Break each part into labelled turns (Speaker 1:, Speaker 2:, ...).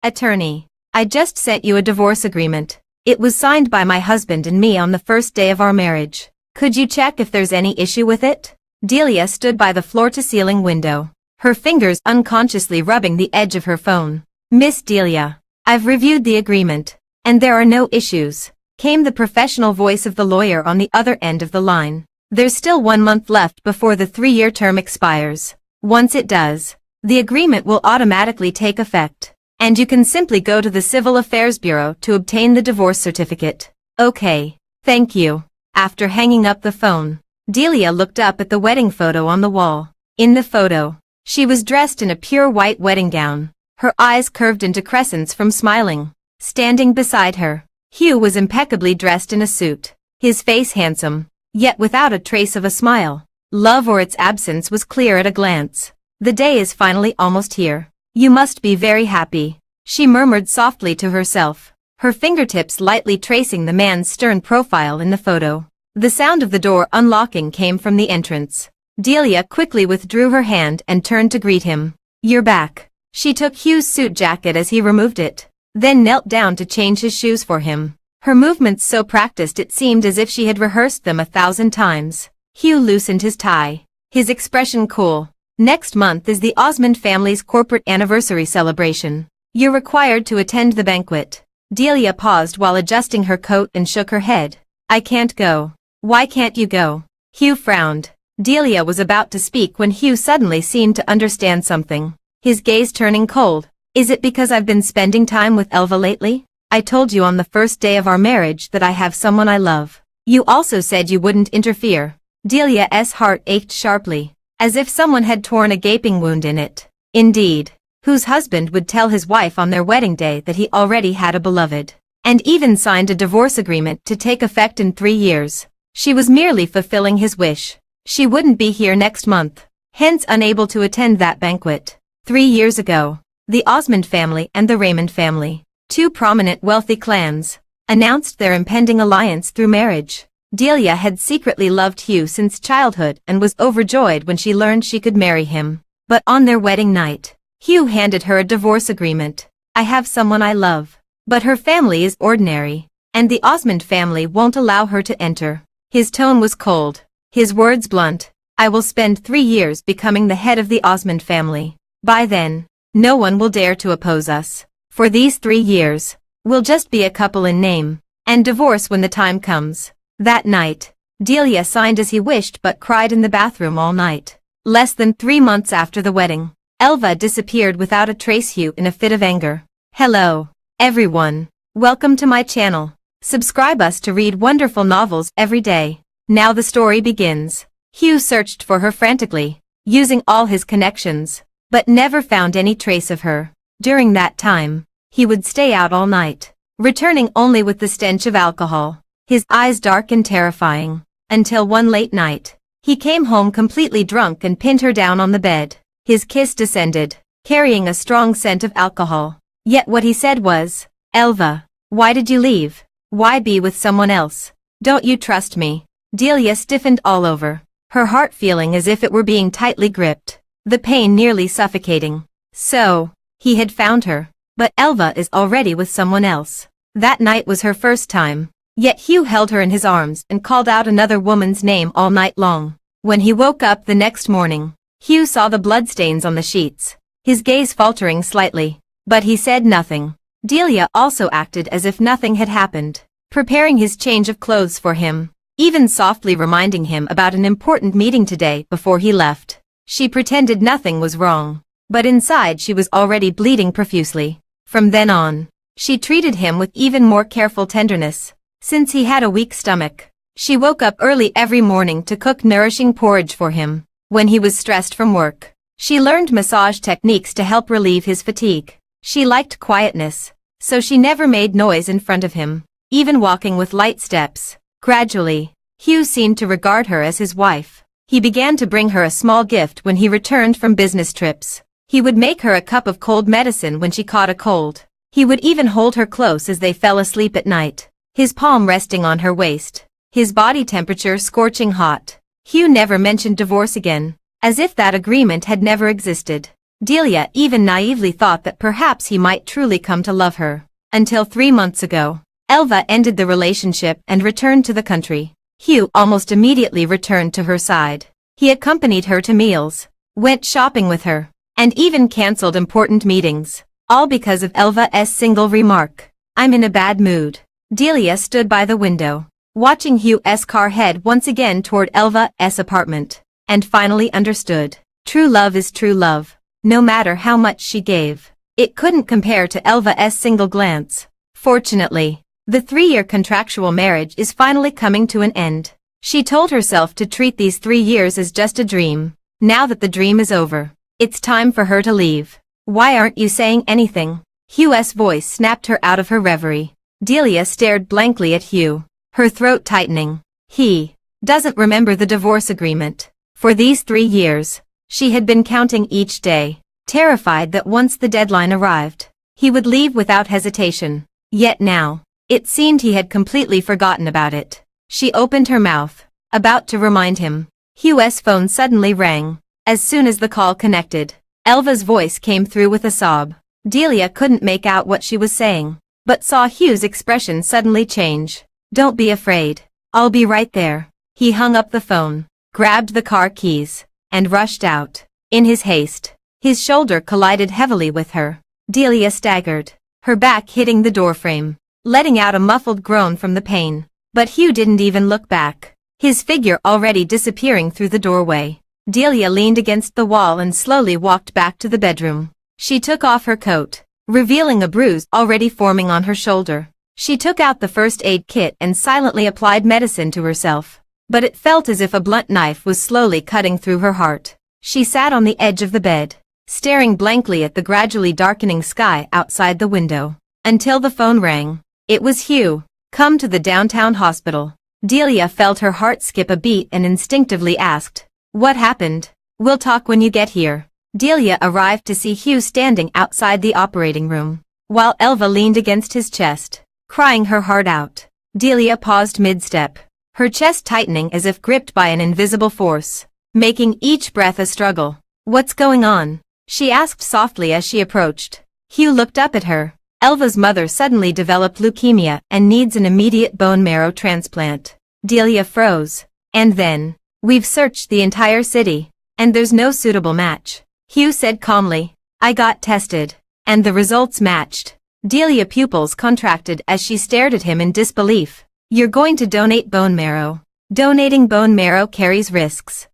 Speaker 1: Attorney. I just sent you a divorce agreement. It was signed by my husband and me on the first day of our marriage. Could you check if there's any issue with it? Delia stood by the floor-to-ceiling window, her fingers unconsciously rubbing the edge of her phone. Miss Delia, I've reviewed the agreement, and there are no issues, came the professional voice of the lawyer on the other end of the line. There's still 1 month left before the 3-year term expires. Once it does, the agreement will automatically take effect, and you can simply go to the Civil Affairs Bureau to obtain the divorce certificate. Okay, thank you. After hanging up the phone, Delia looked up at the wedding photo on the wall. In the photo, she was dressed in a pure white wedding gown, her eyes curved into crescents from smiling. Standing beside her, Hugh was impeccably dressed in a suit, his face handsome, yet without a trace of a smile. Love or its absence was clear at a glance. The day is finally almost here. You must be very happy, she murmured softly to herself, her fingertips lightly tracing the man's stern profile in the photo. The sound of the door unlocking came from the entrance. Delia quickly withdrew her hand and turned to greet him. You're back. She took Hugh's suit jacket as he removed it, then knelt down to change his shoes for him. Her movements so practiced it seemed as if she had rehearsed them 1,000 times. Hugh loosened his tie, his expression cool. Next month is the Osmond family's corporate anniversary celebration. You're required to attend the banquet. Delia paused while adjusting her coat and shook her head. I can't go. Why can't you go? Hugh frowned. Delia was about to speak when Hugh suddenly seemed to understand something, his gaze turning cold. Is it because I've been spending time with Elva lately? I told you on the first day of our marriage that I have someone I love. You also said you wouldn't interfere. Delia's heart ached sharply, as if someone had torn a gaping wound in it. Indeed, whose husband would tell his wife on their wedding day that he already had a beloved, and even signed a divorce agreement to take effect in 3 years. She was merely fulfilling his wish. She wouldn't be here next month, hence unable to attend that banquet. 3 years ago, the Osmond family and the Raymond family, 2 prominent wealthy clans, announced their impending alliance through marriage. Delia had secretly loved Hugh since childhood and was overjoyed when she learned she could marry him. But on their wedding night, Hugh handed her a divorce agreement. I have someone I love, but her family is ordinary, and the Osmond family won't allow her to enter. His tone was cold, his words blunt. I will spend 3 years becoming the head of the Osmond family. By then, no one will dare to oppose us. For these 3 years, we'll just be a couple in name, and divorce when the time comes. That night, Delia signed as he wished but cried in the bathroom all night. Less than 3 months after the wedding, Elva disappeared without a trace. Hugh in a fit of anger. Hello, everyone. Welcome to my channel. Subscribe us to read wonderful novels every day. Now the story begins. Hugh searched for her frantically, using all his connections, but never found any trace of her. During that time, he would stay out all night, returning only with the stench of alcohol, his eyes dark and terrifying, until one late night, he came home completely drunk and pinned her down on the bed. His kiss descended, carrying a strong scent of alcohol. Yet what he said was, Elva, why did you leave? Why be with someone else? Don't you trust me? Delia stiffened all over, her heart feeling as if it were being tightly gripped, the pain nearly suffocating. So, he had found her, but Elva is already with someone else. That night was her first time. Yet Hugh held her in his arms and called out another woman's name all night long. When he woke up the next morning, Hugh saw the bloodstains on the sheets, his gaze faltering slightly, but he said nothing. Delia also acted as if nothing had happened, preparing his change of clothes for him, even softly reminding him about an important meeting today before he left. She pretended nothing was wrong, but inside she was already bleeding profusely. From then on, she treated him with even more careful tenderness. Since he had a weak stomach, she woke up early every morning to cook nourishing porridge for him. When he was stressed from work, she learned massage techniques to help relieve his fatigue. She liked quietness, so she never made noise in front of him, even walking with light steps. Gradually, Hugh seemed to regard her as his wife. He began to bring her a small gift when he returned from business trips. He would make her a cup of cold medicine when she caught a cold. He would even hold her close as they fell asleep at night, his palm resting on her waist, his body temperature scorching hot. Hugh never mentioned divorce again, as if that agreement had never existed. Delia even naively thought that perhaps he might truly come to love her. Until 3 months ago, Elva ended the relationship and returned to the country. Hugh almost immediately returned to her side. He accompanied her to meals, went shopping with her, and even cancelled important meetings, all because of Elva's single remark. "I'm in a bad mood." Delia stood by the window, watching Hugh's car head once again toward Elva's apartment, and finally understood. True love is true love. No matter how much she gave, it couldn't compare to Elva's single glance. Fortunately, the 3-year contractual marriage is finally coming to an end. She told herself to treat these 3 years as just a dream. Now that the dream is over, it's time for her to leave. "Why aren't you saying anything?" Hugh's voice snapped her out of her reverie. Delia stared blankly at Hugh, her throat tightening. He doesn't remember the divorce agreement. For these 3 years, she had been counting each day, terrified that once the deadline arrived, he would leave without hesitation. Yet now, it seemed he had completely forgotten about it. She opened her mouth, about to remind him. Hugh's phone suddenly rang. As soon as the call connected, Elva's voice came through with a sob. Delia couldn't make out what she was saying, but saw Hugh's expression suddenly change. "Don't be afraid. I'll be right there." He hung up the phone, grabbed the car keys, and rushed out. In his haste, his shoulder collided heavily with her. Delia staggered, her back hitting the doorframe, letting out a muffled groan from the pain. But Hugh didn't even look back, his figure already disappearing through the doorway. Delia leaned against the wall and slowly walked back to the bedroom. She took off her coat, revealing a bruise already forming on her shoulder. She took out the first aid kit and silently applied medicine to herself. But it felt as if a blunt knife was slowly cutting through her heart. She sat on the edge of the bed, staring blankly at the gradually darkening sky outside the window, until the phone rang. It was Hugh. "Come to the downtown hospital." Delia felt her heart skip a beat and instinctively asked, "What happened?" "We'll talk when you get here." Delia arrived to see Hugh standing outside the operating room, while Elva leaned against his chest, crying her heart out. Delia paused mid-step, her chest tightening as if gripped by an invisible force, making each breath a struggle. "What's going on?" she asked softly as she approached. Hugh looked up at her. "Elva's mother suddenly developed leukemia and needs an immediate bone marrow transplant." Delia froze. "And then, we've searched the entire city, and there's no suitable match." Hugh said calmly, "I got tested, and the results matched." Delia's pupils contracted as she stared at him in disbelief. "You're going to donate bone marrow. Donating bone marrow carries risks."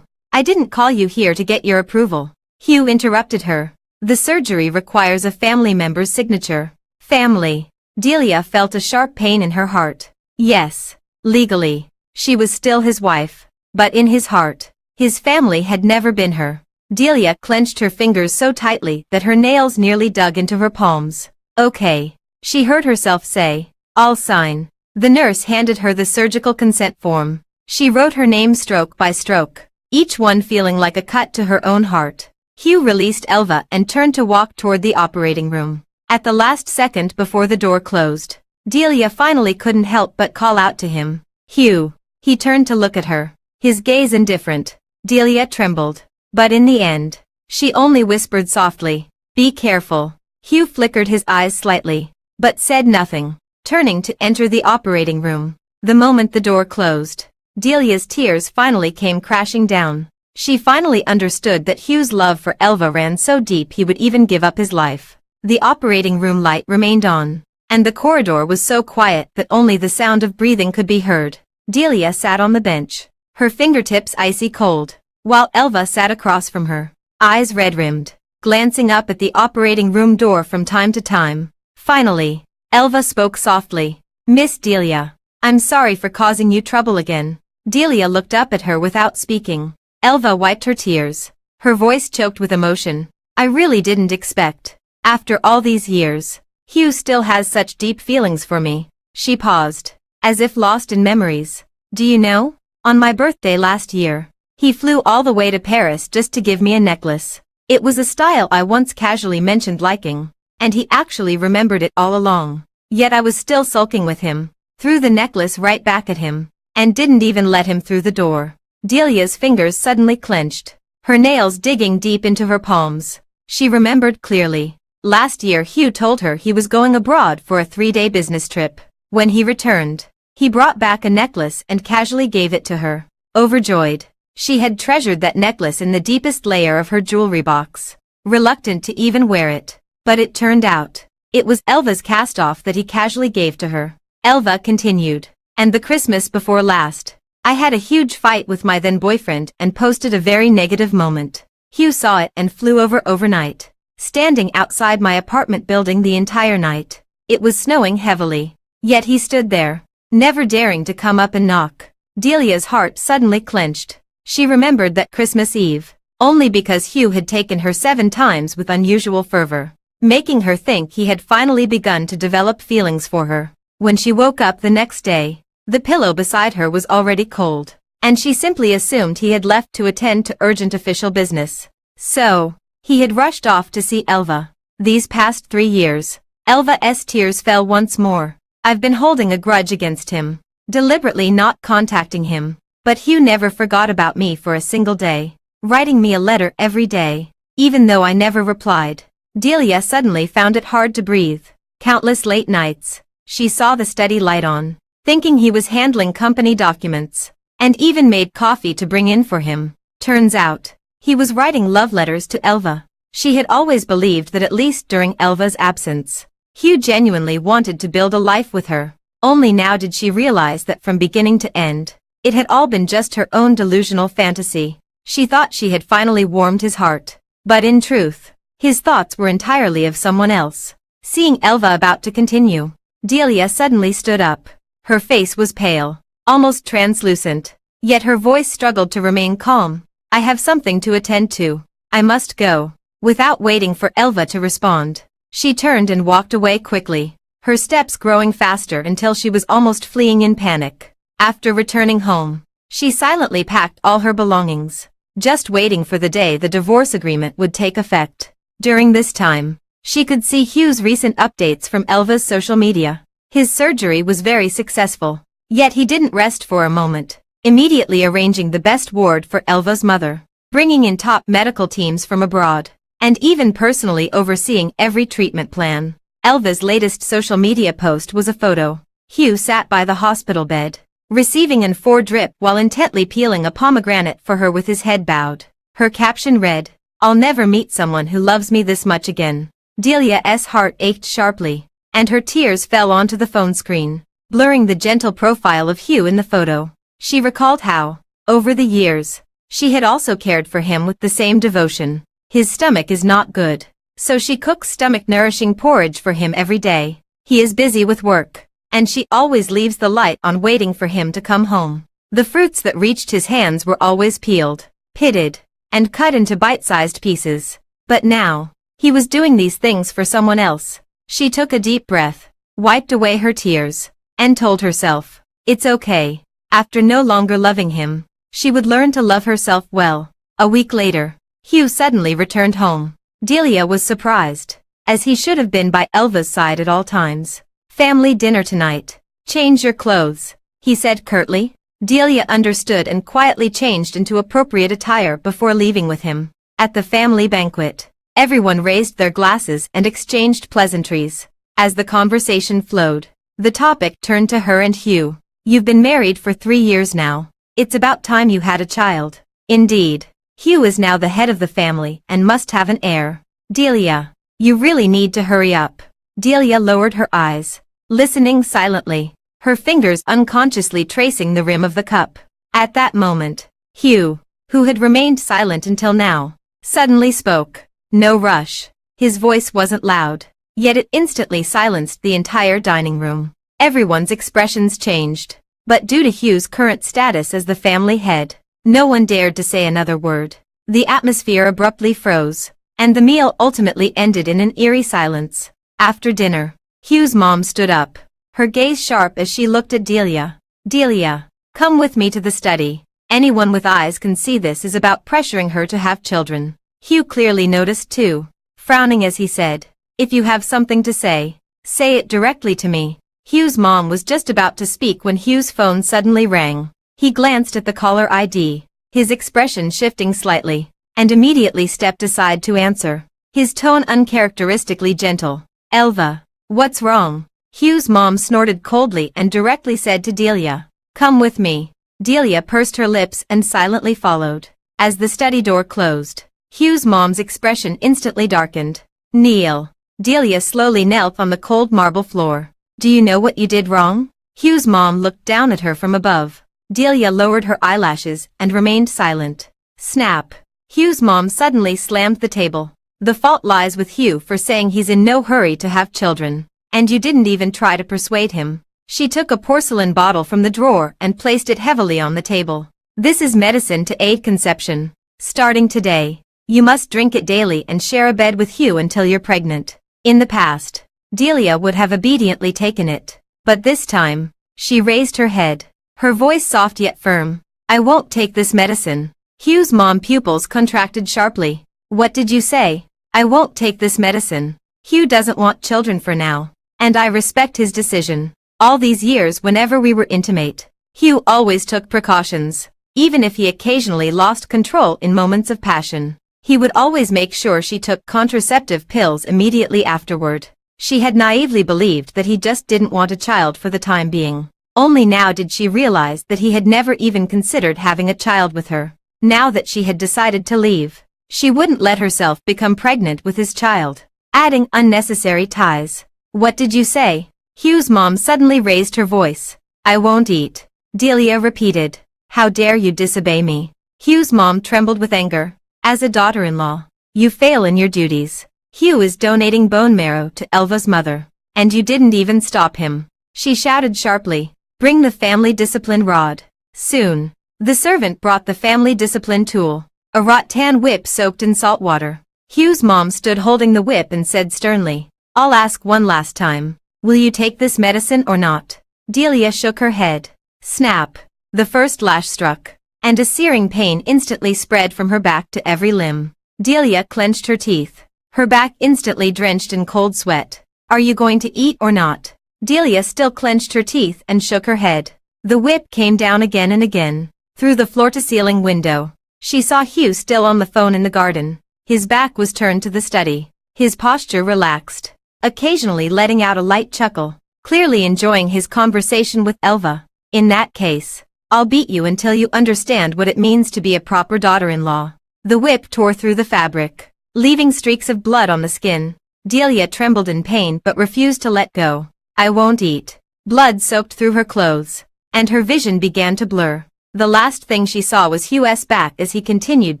Speaker 1: I didn't call you here to get your approval." Hugh interrupted her. "The surgery requires a family member's signature." Family. Delia felt a sharp pain in her heart. Yes, legally, she was still his wife. But in his heart, his family had never been her. Delia clenched her fingers so tightly that her nails nearly dug into her palms. "Okay," she heard herself say. "I'll sign." The nurse handed her the surgical consent form. She wrote her name stroke by stroke, each one feeling like a cut to her own heart. Hugh released Elva and turned to walk toward the operating room. At the last second before the door closed, Delia finally couldn't help but call out to him. "Hugh." He turned to look at her, his gaze indifferent. Delia trembled. But in the end, she only whispered softly, "Be careful." Hugh flickered his eyes slightly, but said nothing, turning to enter the operating room. The moment the door closed, Delia's tears finally came crashing down. She finally understood that Hugh's love for Elva ran so deep he would even give up his life. The operating room light remained on, and the corridor was so quiet that only the sound of breathing could be heard. Delia sat on the bench, her fingertips icy cold, while Elva sat across from her, eyes red-rimmed, glancing up at the operating room door from time to time. Finally, Elva spoke softly. "Miss Delia, I'm sorry for causing you trouble again." Delia looked up at her without speaking. Elva wiped her tears, her voice choked with emotion. "I really didn't expect. After all these years, Hugh still has such deep feelings for me." She paused, as if lost in memories. "Do you know? On my birthday last year, he flew all the way to Paris just to give me a necklace. It was a style I once casually mentioned liking, and he actually remembered it all along. Yet I was still sulking with him, threw the necklace right back at him, and didn't even let him through the door." Delia's fingers suddenly clenched. her nails digging deep into her palms. She remembered clearly. Last year Hugh told her he was going abroad for a 3-day business trip. When he returned, he brought back a necklace and casually gave it to her. Overjoyed, she had treasured that necklace in the deepest layer of her jewelry box, reluctant to even wear it. But it turned out, it was Elva's cast-off that he casually gave to her. Elva continued. And the Christmas before last, I had a huge fight with my then-boyfriend and posted a very negative moment. Hugh saw it and flew over overnight, standing outside my apartment building the entire night. It was snowing heavily. Yet he stood there, never daring to come up and knock. Delia's heart suddenly clenched. She remembered that Christmas Eve, only because Hugh had taken her 7 times with unusual fervor, making her think he had finally begun to develop feelings for her. When she woke up the next day, the pillow beside her was already cold, and she simply assumed he had left to attend to urgent official business. So, he had rushed off to see Elva. These past 3 years, Elva's tears fell once more. I've been holding a grudge against him, deliberately not contacting him, but Hugh never forgot about me for a single day, writing me a letter every day, even though I never replied. Delia suddenly found it hard to breathe. Countless late nights, she saw the steady light on, thinking he was handling company documents, and even made coffee to bring in for him. Turns out, he was writing love letters to Elva. She had always believed that at least during Elva's absence, Hugh genuinely wanted to build a life with her. Only now did she realize that from beginning to end, it had all been just her own delusional fantasy. She thought she had finally warmed his heart, but in truth, his thoughts were entirely of someone else. Seeing Elva about to continue, Delia suddenly stood up. Her face was pale, almost translucent, yet her voice struggled to remain calm. I have something to attend to. I must go. Without waiting for Elva to respond, she turned and walked away quickly, her steps growing faster until she was almost fleeing in panic. After returning home, she silently packed all her belongings, just waiting for the day the divorce agreement would take effect. During this time, she could see Hugh's recent updates from Elva's social media. His surgery was very successful, yet he didn't rest for a moment, immediately arranging the best ward for Elva's mother, bringing in top medical teams from abroad, and even personally overseeing every treatment plan. Elva's latest social media post was a photo. Hugh sat by the hospital bed, receiving an 4 drip while intently peeling a pomegranate for her with his head bowed. Her caption read, "I'll never meet someone who loves me this much again." Delia's heart ached sharply, and her tears fell onto the phone screen, blurring the gentle profile of Hugh in the photo. She recalled how, over the years, she had also cared for him with the same devotion. His stomach is not good, so she cooks stomach-nourishing porridge for him every day. He is busy with work, and she always leaves the light on waiting for him to come home. The fruits that reached his hands were always peeled, pitted, and cut into bite-sized pieces. But now, he was doing these things for someone else. She took a deep breath, wiped away her tears, and told herself, it's okay. After no longer loving him, she would learn to love herself well. A week later, Hugh suddenly returned home. Delia was surprised, as he should have been by Elva's side at all times. Family dinner tonight. Change your clothes, he said curtly. Delia understood and quietly changed into appropriate attire before leaving with him. At the family banquet, everyone raised their glasses and exchanged pleasantries. As the conversation flowed, the topic turned to her and Hugh. You've been married for 3 years now. It's about time you had a child. Indeed, Hugh is now the head of the family and must have an heir. Delia, you really need to hurry up. Delia lowered her eyes, listening silently, her fingers unconsciously tracing the rim of the cup. At that moment, Hugh, who had remained silent until now, suddenly spoke. No rush. His voice wasn't loud, yet it instantly silenced the entire dining room. Everyone's expressions changed, but due to Hugh's current status as the family head, no one dared to say another word. The atmosphere abruptly froze, and the meal ultimately ended in an eerie silence. After dinner, Hugh's mom stood up, her gaze sharp as she looked at Delia. Delia, come with me to the study. Anyone with eyes can see this is about pressuring her to have children. Hugh clearly noticed too, frowning as he said, if you have something to say it directly to me. Hugh's mom was just about to speak when Hugh's phone suddenly rang. He glanced at the caller ID, his expression shifting slightly. and immediately stepped aside to answer, his tone uncharacteristically gentle. "Elva, what's wrong?" Hugh's mom snorted coldly and directly said to Delia, "Come with me." Delia pursed her lips and silently followed. As the study door closed, Hugh's mom's expression instantly darkened. "Kneel." Delia slowly knelt on the cold marble floor. "Do you know what you did wrong?" Hugh's mom looked down at her from above. Delia lowered her eyelashes and remained silent. Snap. Hugh's mom suddenly slammed the table. "The fault lies with Hugh for saying he's in no hurry to have children. And you didn't even try to persuade him." She took a porcelain bottle from the drawer and placed it heavily on the table. "This is medicine to aid conception. Starting today, you must drink it daily and share a bed with Hugh until you're pregnant." In the past, Delia would have obediently taken it. But this time, she raised her head, her voice soft yet firm. "I won't take this medicine." Hugh's mom pupils contracted sharply. "What did you say?" "I won't take this medicine. Hugh doesn't want children for now, and I respect his decision. All these years whenever we were intimate, Hugh always took precautions. Even if he occasionally lost control in moments of passion, he would always make sure she took contraceptive pills immediately afterward." She had naively believed that he just didn't want a child for the time being. Only now did she realize that he had never even considered having a child with her. Now that she had decided to leave, she wouldn't let herself become pregnant with his child, adding unnecessary ties. "What did you say?" Hugh's mom suddenly raised her voice. "I won't eat," Delia repeated. "How dare you disobey me?" Hugh's mom trembled with anger. "As a daughter-in-law, you fail in your duties. Hugh is donating bone marrow to Elva's mother, and you didn't even stop him." She shouted sharply, "Bring the family discipline rod." Soon, the servant brought the family discipline tool, a rattan whip soaked in salt water. Hugh's mom stood holding the whip and said sternly, "I'll ask one last time. Will you take this medicine or not?" Delia shook her head. Snap. The first lash struck, and a searing pain instantly spread from her back to every limb. Delia clenched her teeth, her back instantly drenched in cold sweat. "Are you going to eat or not?" Delia still clenched her teeth and shook her head. The whip came down again and again. Through the floor-to-ceiling window, she saw Hugh still on the phone in the garden. His back was turned to the study, his posture relaxed, occasionally letting out a light chuckle, clearly enjoying his conversation with Elva. "In that case, I'll beat you until you understand what it means to be a proper daughter-in-law." The whip tore through the fabric, leaving streaks of blood on the skin. Delia trembled in pain but refused to let go. "I won't eat." Blood soaked through her clothes, and her vision began to blur. The last thing she saw was Hugh's back as he continued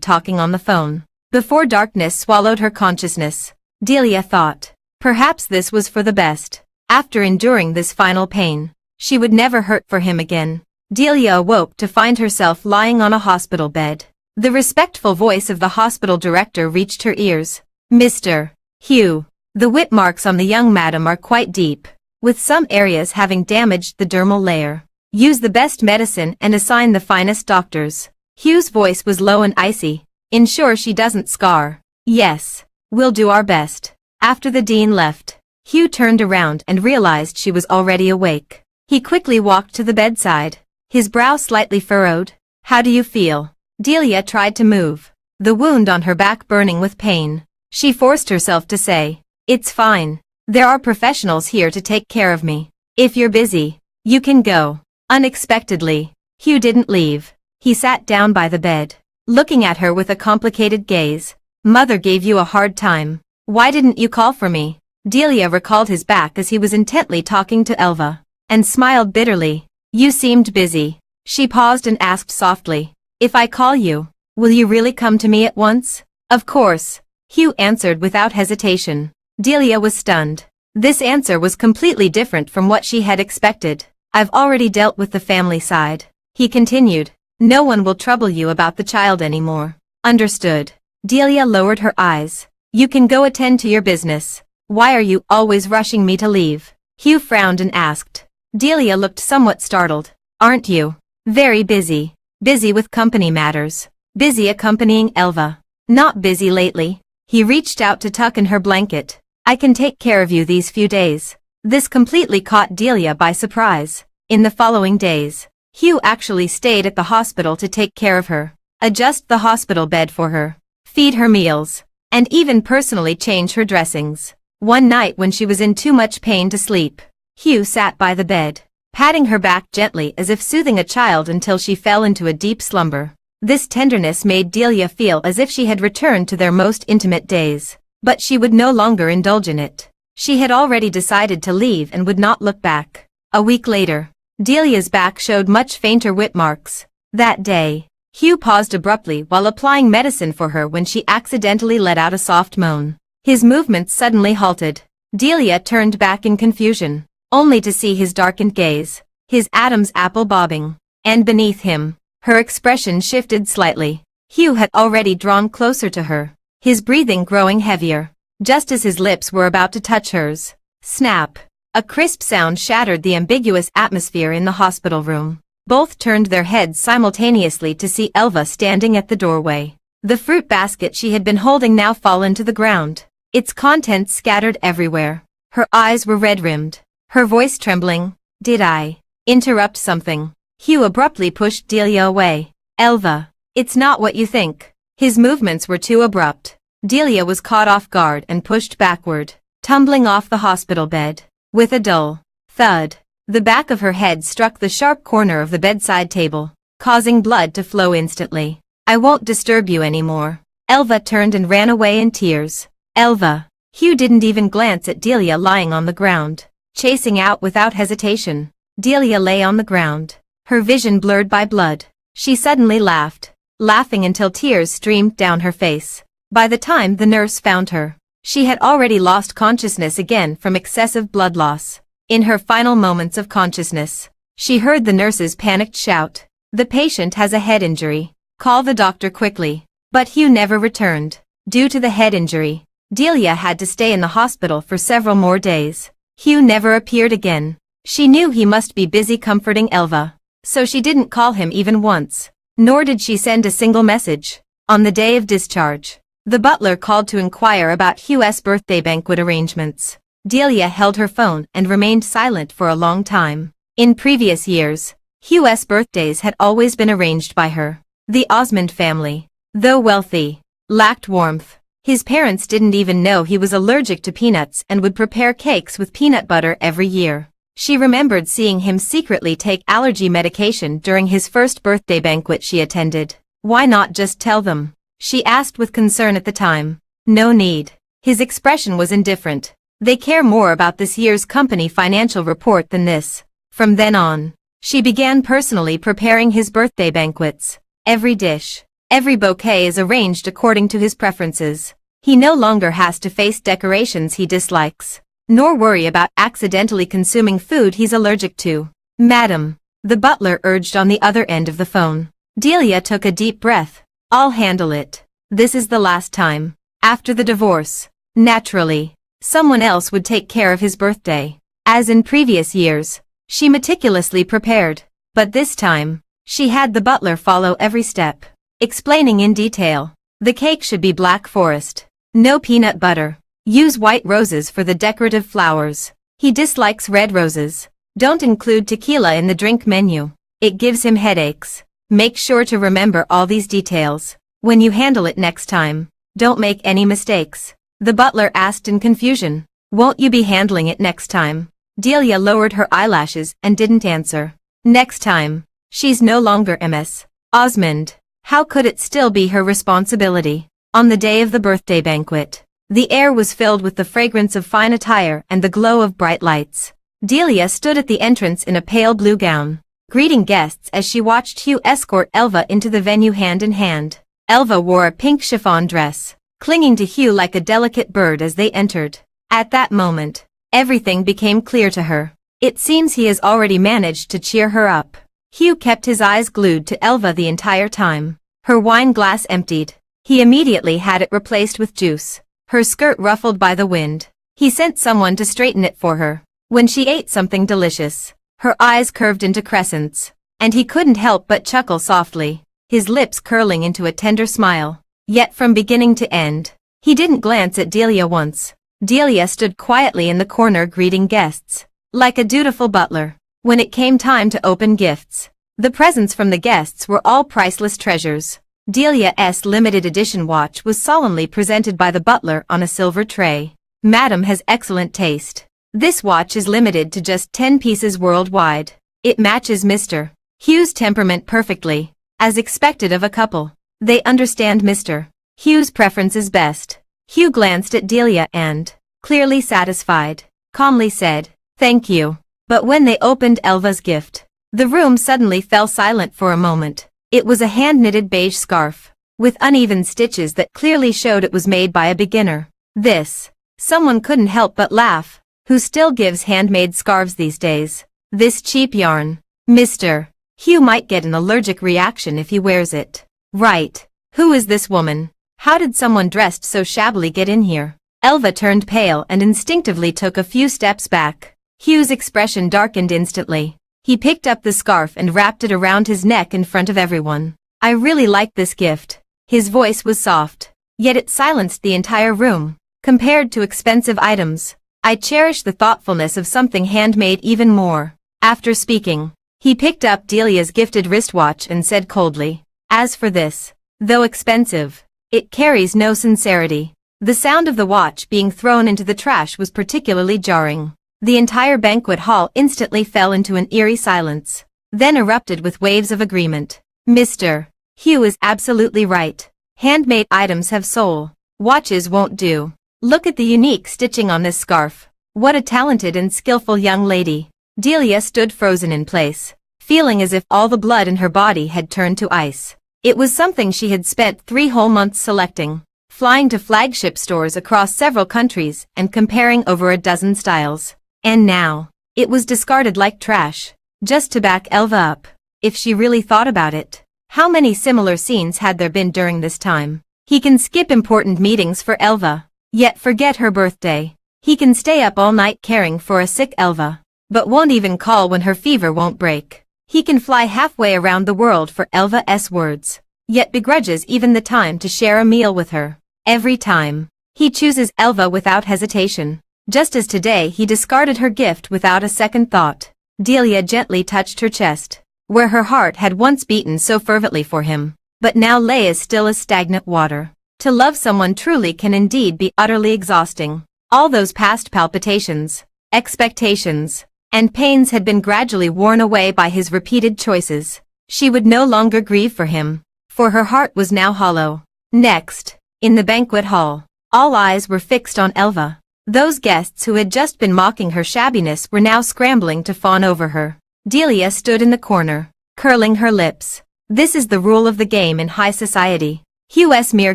Speaker 1: talking on the phone. Before darkness swallowed her consciousness, Delia thought, perhaps this was for the best. After enduring this final pain, she would never hurt for him again. Delia awoke to find herself lying on a hospital bed. The respectful voice of the hospital director reached her ears. "Mr. Hugh, the whip marks on the young madam are quite deep, with some areas having damaged the dermal layer. Use the best medicine and assign the finest doctors." Hugh's voice was low and icy. "Ensure she doesn't scar." "Yes, we'll do our best." After the dean left, Hugh turned around and realized she was already awake. He quickly walked to the bedside, his brow slightly furrowed. "How do you feel?" Delia tried to move, the wound on her back burning with pain. She forced herself to say, "It's fine. There are professionals here to take care of me. If you're busy, you can go." Unexpectedly, Hugh didn't leave. He sat down by the bed, looking at her with a complicated gaze. "Mother gave you a hard time. Why didn't you call for me?" Delia recalled his back as he was intently talking to Elva, and smiled bitterly. "You seemed busy." She paused and asked softly, "If I call you, will you really come to me at once?" "Of course," Hugh answered without hesitation. Delia was stunned. This answer was completely different from what she had expected. "I've already dealt with the family side," he continued. "No one will trouble you about the child anymore." "Understood." Delia lowered her eyes. "You can go attend to your business. Why are you always rushing me to leave?" Hugh frowned and asked. Delia looked somewhat startled. "Aren't you very busy?" "Busy with company matters. Busy accompanying Elva. Not busy lately." He reached out to tuck in her blanket. "I can take care of you these few days." This completely caught Delia by surprise. In the following days, Hugh actually stayed at the hospital to take care of her, adjust the hospital bed for her, feed her meals, and even personally change her dressings. One night when she was in too much pain to sleep, Hugh sat by the bed, patting her back gently as if soothing a child until she fell into a deep slumber. This tenderness made Delia feel as if she had returned to their most intimate days. But she would no longer indulge in it. She had already decided to leave and would not look back. A week later, Delia's back showed much fainter whip marks. That day, Hugh paused abruptly while applying medicine for her when she accidentally let out a soft moan. His movements suddenly halted. Delia turned back in confusion, only to see his darkened gaze, his Adam's apple bobbing, and beneath him, her expression shifted slightly. Hugh had already drawn closer to her, his breathing growing heavier, just as his lips were about to touch hers. Snap! A crisp sound shattered the ambiguous atmosphere in the hospital room. Both turned their heads simultaneously to see Elva standing at the doorway. The fruit basket she had been holding now fallen to the ground, its contents scattered everywhere. Her eyes were red-rimmed, her voice trembling. "Did I interrupt something?" Hugh abruptly pushed Delia away. "Elva, it's not what you think." His movements were too abrupt. Delia was caught off guard and pushed backward, tumbling off the hospital bed. With a dull thud, the back of her head struck the sharp corner of the bedside table, causing blood to flow instantly. "I won't disturb you anymore." Elva turned and ran away in tears. "Elva." Hugh didn't even glance at Delia lying on the ground, chasing out without hesitation. Delia lay on the ground, her vision blurred by blood. She suddenly laughed, laughing until tears streamed down her face. By the time the nurse found her, she had already lost consciousness again from excessive blood loss. In her final moments of consciousness, she heard the nurse's panicked shout, "The patient has a head injury. Call the doctor quickly." But Hugh never returned. Due to the head injury, Delia had to stay in the hospital for several more days. Hugh never appeared again. She knew he must be busy comforting Elva, so she didn't call him even once, nor did she send a single message. On the day of discharge, the butler called to inquire about Hugh's birthday banquet arrangements. Delia held her phone and remained silent for a long time. In previous years, Hugh's birthdays had always been arranged by her. The Osmond family, though wealthy, lacked warmth. His parents didn't even know he was allergic to peanuts and would prepare cakes with peanut butter every year. She remembered seeing him secretly take allergy medication during his first birthday banquet she attended. "Why not just tell them?" she asked with concern at the time. "No need." His expression was indifferent. "They care more about this year's company financial report than this." From then on, she began personally preparing his birthday banquets. Every dish, every bouquet is arranged according to his preferences. He no longer has to face decorations he dislikes, nor worry about accidentally consuming food he's allergic to. "Madam," the butler urged on the other end of the phone. Delia took a deep breath. "I'll handle it. This is the last time." After the divorce, naturally, someone else would take care of his birthday. As in previous years, she meticulously prepared, but this time, she had the butler follow every step, explaining in detail. The cake should be Black Forest. No peanut butter. Use white roses for the decorative flowers. He dislikes red roses. Don't include tequila in the drink menu. It gives him headaches. Make sure to remember all these details. When you handle it next time, don't make any mistakes. The butler asked in confusion. "Won't you be handling it next time?" Delia lowered her eyelashes and didn't answer. Next time. She's no longer Ms. Osmond. How could it still be her responsibility? On the day of the birthday banquet, the air was filled with the fragrance of fine attire and the glow of bright lights. Delia stood at the entrance in a pale blue gown, greeting guests as she watched Hugh escort Elva into the venue hand in hand. Elva wore a pink chiffon dress, clinging to Hugh like a delicate bird as they entered. At that moment, everything became clear to her. It seems he has already managed to cheer her up. Hugh kept his eyes glued to Elva the entire time. Her wine glass emptied. He immediately had it replaced with juice. Her skirt ruffled by the wind. He sent someone to straighten it for her. When she ate something delicious, her eyes curved into crescents, and he couldn't help but chuckle softly, his lips curling into a tender smile. Yet from beginning to end, he didn't glance at Delia once. Delia stood quietly in the corner greeting guests, like a dutiful butler. When it came time to open gifts, the presents from the guests were all priceless treasures. Delia's limited edition watch was solemnly presented by the butler on a silver tray. Madam has excellent taste. This watch is limited to just 10 pieces worldwide. It matches Mr. Hughes' temperament perfectly, as expected of a couple. They understand Mr. Hughes' preferences best. Hugh glanced at Delia and, clearly satisfied, calmly said, "Thank you." But when they opened Elva's gift, the room suddenly fell silent for a moment. It was a hand-knitted beige scarf, with uneven stitches that clearly showed it was made by a beginner. This, someone couldn't help but laugh. Who still gives handmade scarves these days? This cheap yarn. Mr. Hugh might get an allergic reaction if he wears it. Right. Who is this woman? How did someone dressed so shabbily get in here? Elva turned pale and instinctively took a few steps back. Hugh's expression darkened instantly. He picked up the scarf and wrapped it around his neck in front of everyone. "I really like this gift." His voice was soft, yet it silenced the entire room. Compared to expensive items, I cherish the thoughtfulness of something handmade even more. After speaking, he picked up Delia's gifted wristwatch and said coldly, "As for this, though expensive, it carries no sincerity." The sound of the watch being thrown into the trash was particularly jarring. The entire banquet hall instantly fell into an eerie silence, then erupted with waves of agreement. Mr. Hugh is absolutely right. Handmade items have soul. Watches won't do. Look at the unique stitching on this scarf. What a talented and skillful young lady. Delia stood frozen in place, feeling as if all the blood in her body had turned to ice. It was something she had spent 3 whole months selecting, flying to flagship stores across several countries and comparing over a dozen styles. And now, it was discarded like trash, just to back Elva up. If she really thought about it, how many similar scenes had there been during this time? He can skip important meetings for Elva, yet forget her birthday. He can stay up all night caring for a sick Elva, but won't even call when her fever won't break. He can fly halfway around the world for Elva's words, yet begrudges even the time to share a meal with her. Every time, he chooses Elva without hesitation. Just as today he discarded her gift without a second thought. Delia gently touched her chest, where her heart had once beaten so fervently for him, but now lay as still as stagnant water. To love someone truly can indeed be utterly exhausting. All those past palpitations, expectations, and pains had been gradually worn away by his repeated choices. She would no longer grieve for him, for her heart was now hollow. Next, in the banquet hall, all eyes were fixed on Elva. Those guests who had just been mocking her shabbiness were now scrambling to fawn over her. Delia stood in the corner, curling her lips. This is the rule of the game in high society. Hugh's mere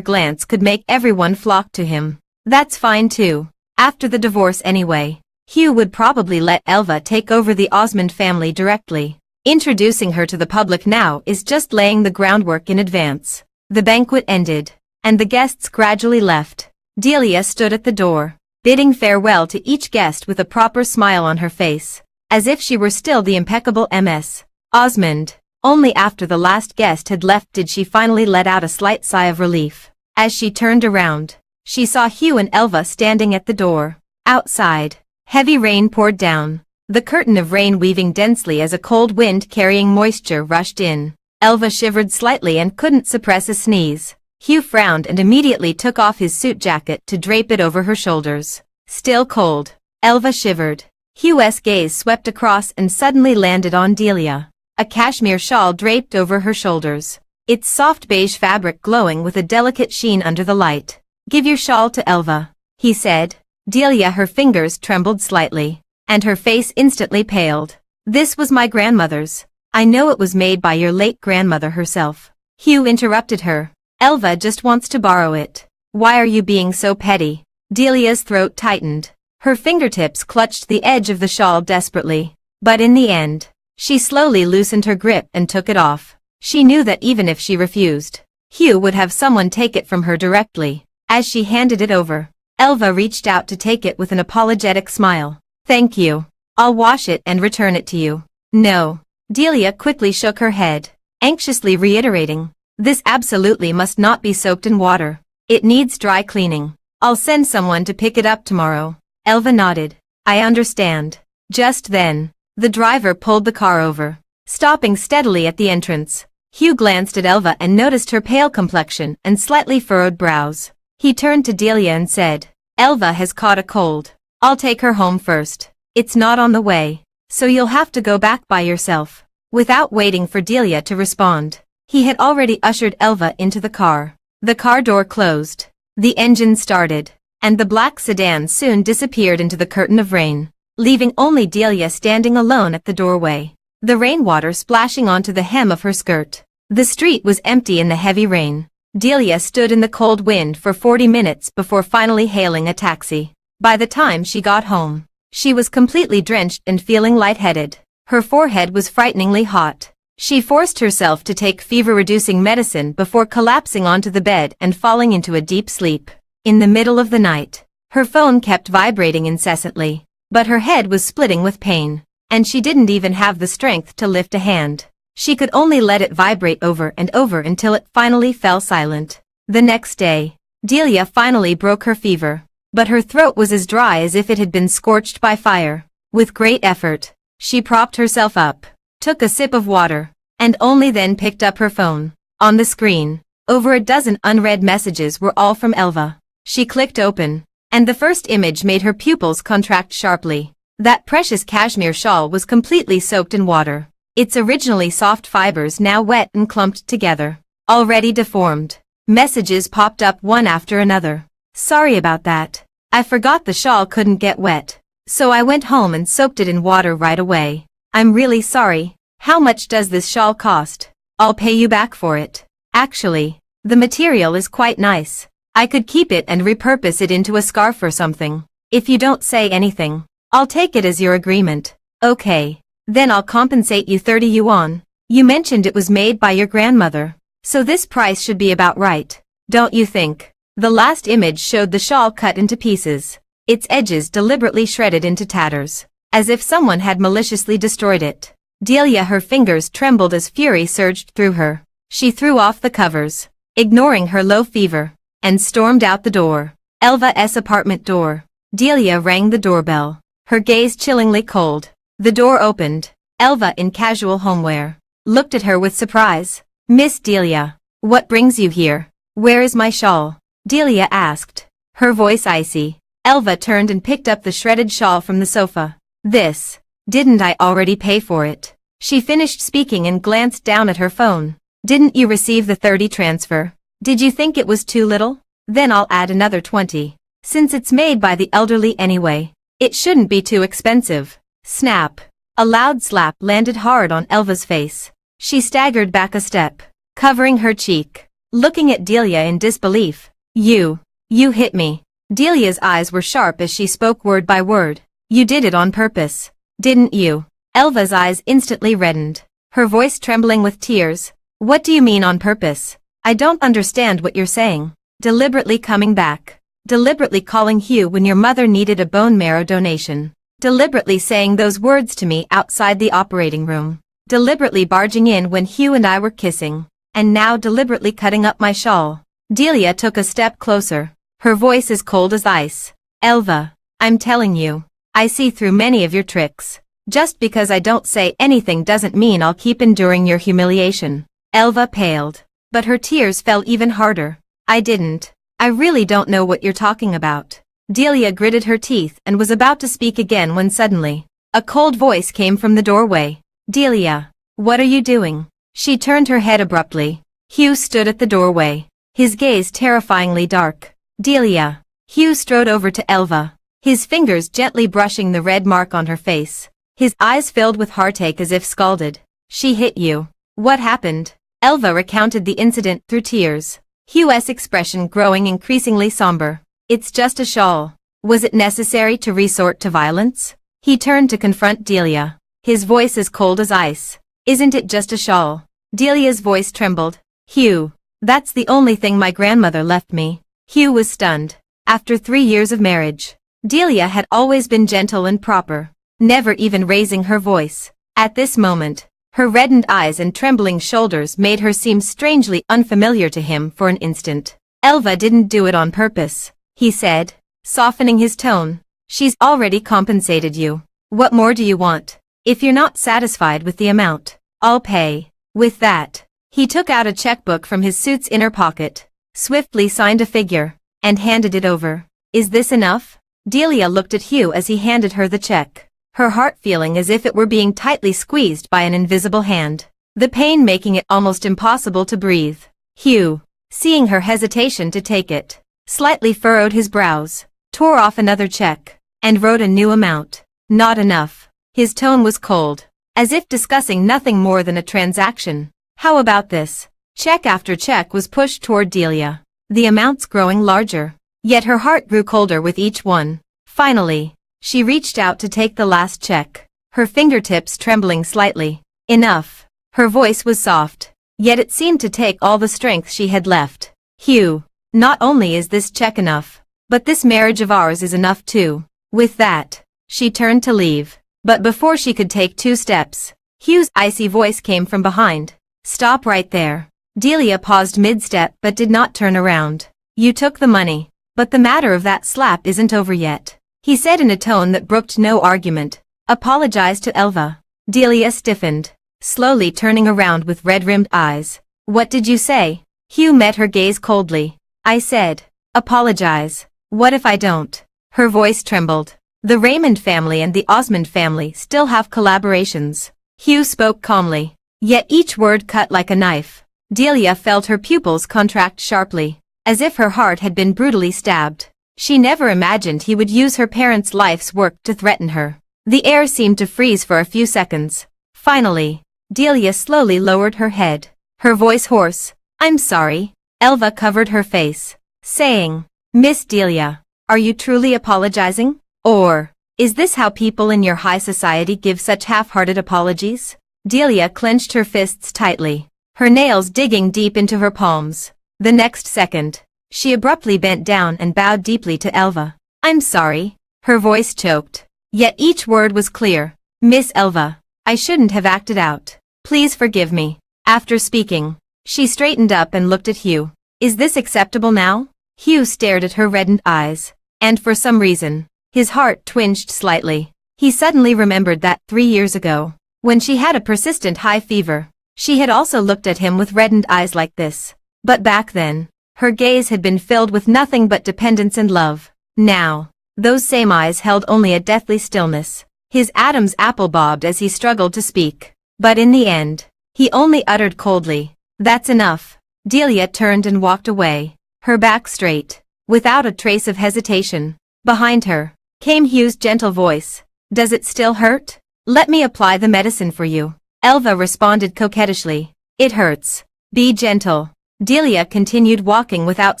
Speaker 1: glance could make everyone flock to him. That's fine too. After the divorce anyway, Hugh would probably let Elva take over the Osmond family directly. Introducing her to the public now is just laying the groundwork in advance. The banquet ended, and the guests gradually left. Delia stood at the door, bidding farewell to each guest with a proper smile on her face, as if she were still the impeccable Ms. Osmond. Only after the last guest had left did she finally let out a slight sigh of relief. As she turned around, she saw Hugh and Elva standing at the door. Outside, heavy rain poured down, the curtain of rain weaving densely as a cold wind carrying moisture rushed in. Elva shivered slightly and couldn't suppress a sneeze. Hugh frowned and immediately took off his suit jacket to drape it over her shoulders. Still cold, Elva shivered. Hugh's gaze swept across and suddenly landed on Delia. A cashmere shawl draped over her shoulders, its soft beige fabric glowing with a delicate sheen under the light. "Give your shawl to Elva," he said. Delia, her fingers trembled slightly, and her face instantly paled. "This was my grandmother's. I know it was made by your late grandmother herself." Hugh interrupted her. "Elva just wants to borrow it. Why are you being so petty?" Delia's throat tightened. Her fingertips clutched the edge of the shawl desperately, but in the end, she slowly loosened her grip and took it off. She knew that even if she refused, Hugh would have someone take it from her directly. As she handed it over, Elva reached out to take it with an apologetic smile. "Thank you. I'll wash it and return it to you." "No." Delia quickly shook her head, anxiously reiterating, "This absolutely must not be soaked in water. It needs dry cleaning. I'll send someone to pick it up tomorrow." Elva nodded. "I understand." Just then, the driver pulled the car over, stopping steadily at the entrance. Hugh glanced at Elva and noticed her pale complexion and slightly furrowed brows. He turned to Delia and said, Elva has caught a cold. I'll take her home first. It's not on the way, so you'll have to go back by yourself. Without waiting for Delia to respond, he had already ushered Elva into the car. The car door closed. The engine started, and the black sedan soon disappeared into the curtain of rain, leaving only Delia standing alone at the doorway, the rainwater splashing onto the hem of her skirt. The street was empty in the heavy rain. Delia stood in the cold wind for 40 minutes before finally hailing a taxi. By the time she got home, she was completely drenched and feeling lightheaded. Her forehead was frighteningly hot. She forced herself to take fever-reducing medicine before collapsing onto the bed and falling into a deep sleep. In the middle of the night, her phone kept vibrating incessantly, but her head was splitting with pain, and she didn't even have the strength to lift a hand. She could only let it vibrate over and over until it finally fell silent. The next day, Delia finally broke her fever, but her throat was as dry as if it had been scorched by fire. With great effort, she propped herself up, took a sip of water, and only then picked up her phone. On the screen, over a dozen unread messages were all from Elva. She clicked open, and the first image made her pupils contract sharply. That precious cashmere shawl was completely soaked in water, its originally soft fibers now wet and clumped together, already deformed. Messages popped up one after another. Sorry about that. I forgot the shawl couldn't get wet, so I went home and soaked it in water right away. I'm really sorry. How much does this shawl cost? I'll pay you back for it. Actually, the material is quite nice. I could keep it and repurpose it into a scarf or something. If you don't say anything, I'll take it as your agreement. Okay. Then I'll compensate you 30 yuan. You mentioned it was made by your grandmother, so this price should be about right, don't you think? The last image showed the shawl cut into pieces, its edges deliberately shredded into tatters, as if someone had maliciously destroyed it. Delia, her fingers trembled as fury surged through her. She threw off the covers, ignoring her low fever, and stormed out the door. Elva's apartment door. Delia rang the doorbell, her gaze chillingly cold. The door opened. Elva, in casual homewear, looked at her with surprise. Miss Delia, what brings you here? Where is my shawl? Delia asked, her voice icy. Elva turned and picked up the shredded shawl from the sofa. Didn't I already pay for it? She finished speaking and glanced down at her phone. Didn't you receive the 30 transfer? Did you think it was too little? Then I'll add another 20. Since it's made by the elderly anyway, it shouldn't be too expensive. Snap. A loud slap landed hard on Elva's face. She staggered back a step, covering her cheek, looking at Delia in disbelief. You hit me. Delia's eyes were sharp as she spoke word by word. You did it on purpose, didn't you? Elva's eyes instantly reddened, her voice trembling with tears. What do you mean on purpose? I don't understand what you're saying. Deliberately coming back. Deliberately calling Hugh when your mother needed a bone marrow donation. Deliberately saying those words to me outside the operating room. Deliberately barging in when Hugh and I were kissing. And now deliberately cutting up my shawl. Delia took a step closer, her voice as cold as ice. Elva, I'm telling you, I see through many of your tricks. Just because I don't say anything doesn't mean I'll keep enduring your humiliation. Elva paled, but her tears fell even harder. I really don't know what you're talking about. Delia gritted her teeth and was about to speak again when suddenly, a cold voice came from the doorway. Delia, what are you doing? She turned her head abruptly. Hugh stood at the doorway, his gaze terrifyingly dark. Delia. Hugh strode over to Elva, his fingers gently brushing the red mark on her face. His eyes filled with heartache as if scalded. She hit you. What happened? Elva recounted the incident through tears, Hugh's expression growing increasingly somber. It's just a shawl. Was it necessary to resort to violence? He turned to confront Delia, his voice as cold as ice. Isn't it just a shawl? Delia's voice trembled. Hugh, that's the only thing my grandmother left me. Hugh was stunned. After 3 years of marriage, Delia had always been gentle and proper, never even raising her voice. At this moment, her reddened eyes and trembling shoulders made her seem strangely unfamiliar to him for an instant. Elva didn't do it on purpose, he said, softening his tone. She's already compensated you. What more do you want? If you're not satisfied with the amount, I'll pay. With that, He took out a checkbook from his suit's inner pocket, swiftly signed a figure, and handed it over. Is this enough? Delia looked at Hugh as he handed her the check, her heart feeling as if it were being tightly squeezed by an invisible hand, the pain making it almost impossible to breathe. Hugh, seeing her hesitation to take it, slightly furrowed his brows, tore off another check, and wrote a new amount. Not enough. His tone was cold, as if discussing nothing more than a transaction. How about this? Check after check was pushed toward Delia, the amounts growing larger. Yet her heart grew colder with each one. Finally, she reached out to take the last check, her fingertips trembling slightly. Enough. Her voice was soft, yet it seemed to take all the strength she had left. Hugh, not only is this check enough, but this marriage of ours is enough too. With that, she turned to leave. But before she could take 2 steps, Hugh's icy voice came from behind. Stop right there. Delia paused mid-step but did not turn around. You took the money. But the matter of that slap isn't over yet, he said in a tone that brooked no argument. Apologize to Elva. Delia stiffened, slowly turning around with red-rimmed eyes. What did you say? Hugh met her gaze coldly. I said, apologize. What if I don't? Her voice trembled. The Raymond family and the Osmond family still have collaborations. Hugh spoke calmly, yet each word cut like a knife. Delia felt her pupils contract sharply, as if her heart had been brutally stabbed. She never imagined he would use her parents' life's work to threaten her. The air seemed to freeze for a few seconds. Finally, Delia slowly lowered her head, her voice hoarse. I'm sorry. Elva covered her face, saying, Miss Delia, are you truly apologizing? Or, is this how people in your high society give such half-hearted apologies? Delia clenched her fists tightly, her nails digging deep into her palms. The next second, she abruptly bent down and bowed deeply to Elva. I'm sorry. Her voice choked, yet each word was clear. Miss Elva, I shouldn't have acted out. Please forgive me. After speaking, she straightened up and looked at Hugh. Is this acceptable now? Hugh stared at her reddened eyes, and for some reason, his heart twinged slightly. He suddenly remembered that 3 years ago, when she had a persistent high fever, she had also looked at him with reddened eyes like this. But back then, her gaze had been filled with nothing but dependence and love. Now, those same eyes held only a deathly stillness. His Adam's apple bobbed as he struggled to speak. But in the end, he only uttered coldly, That's enough. Delia turned and walked away, her back straight, without a trace of hesitation. Behind her, came Hugh's gentle voice. Does it still hurt? Let me apply the medicine for you. Elva responded coquettishly. It hurts. Be gentle. Delia continued walking without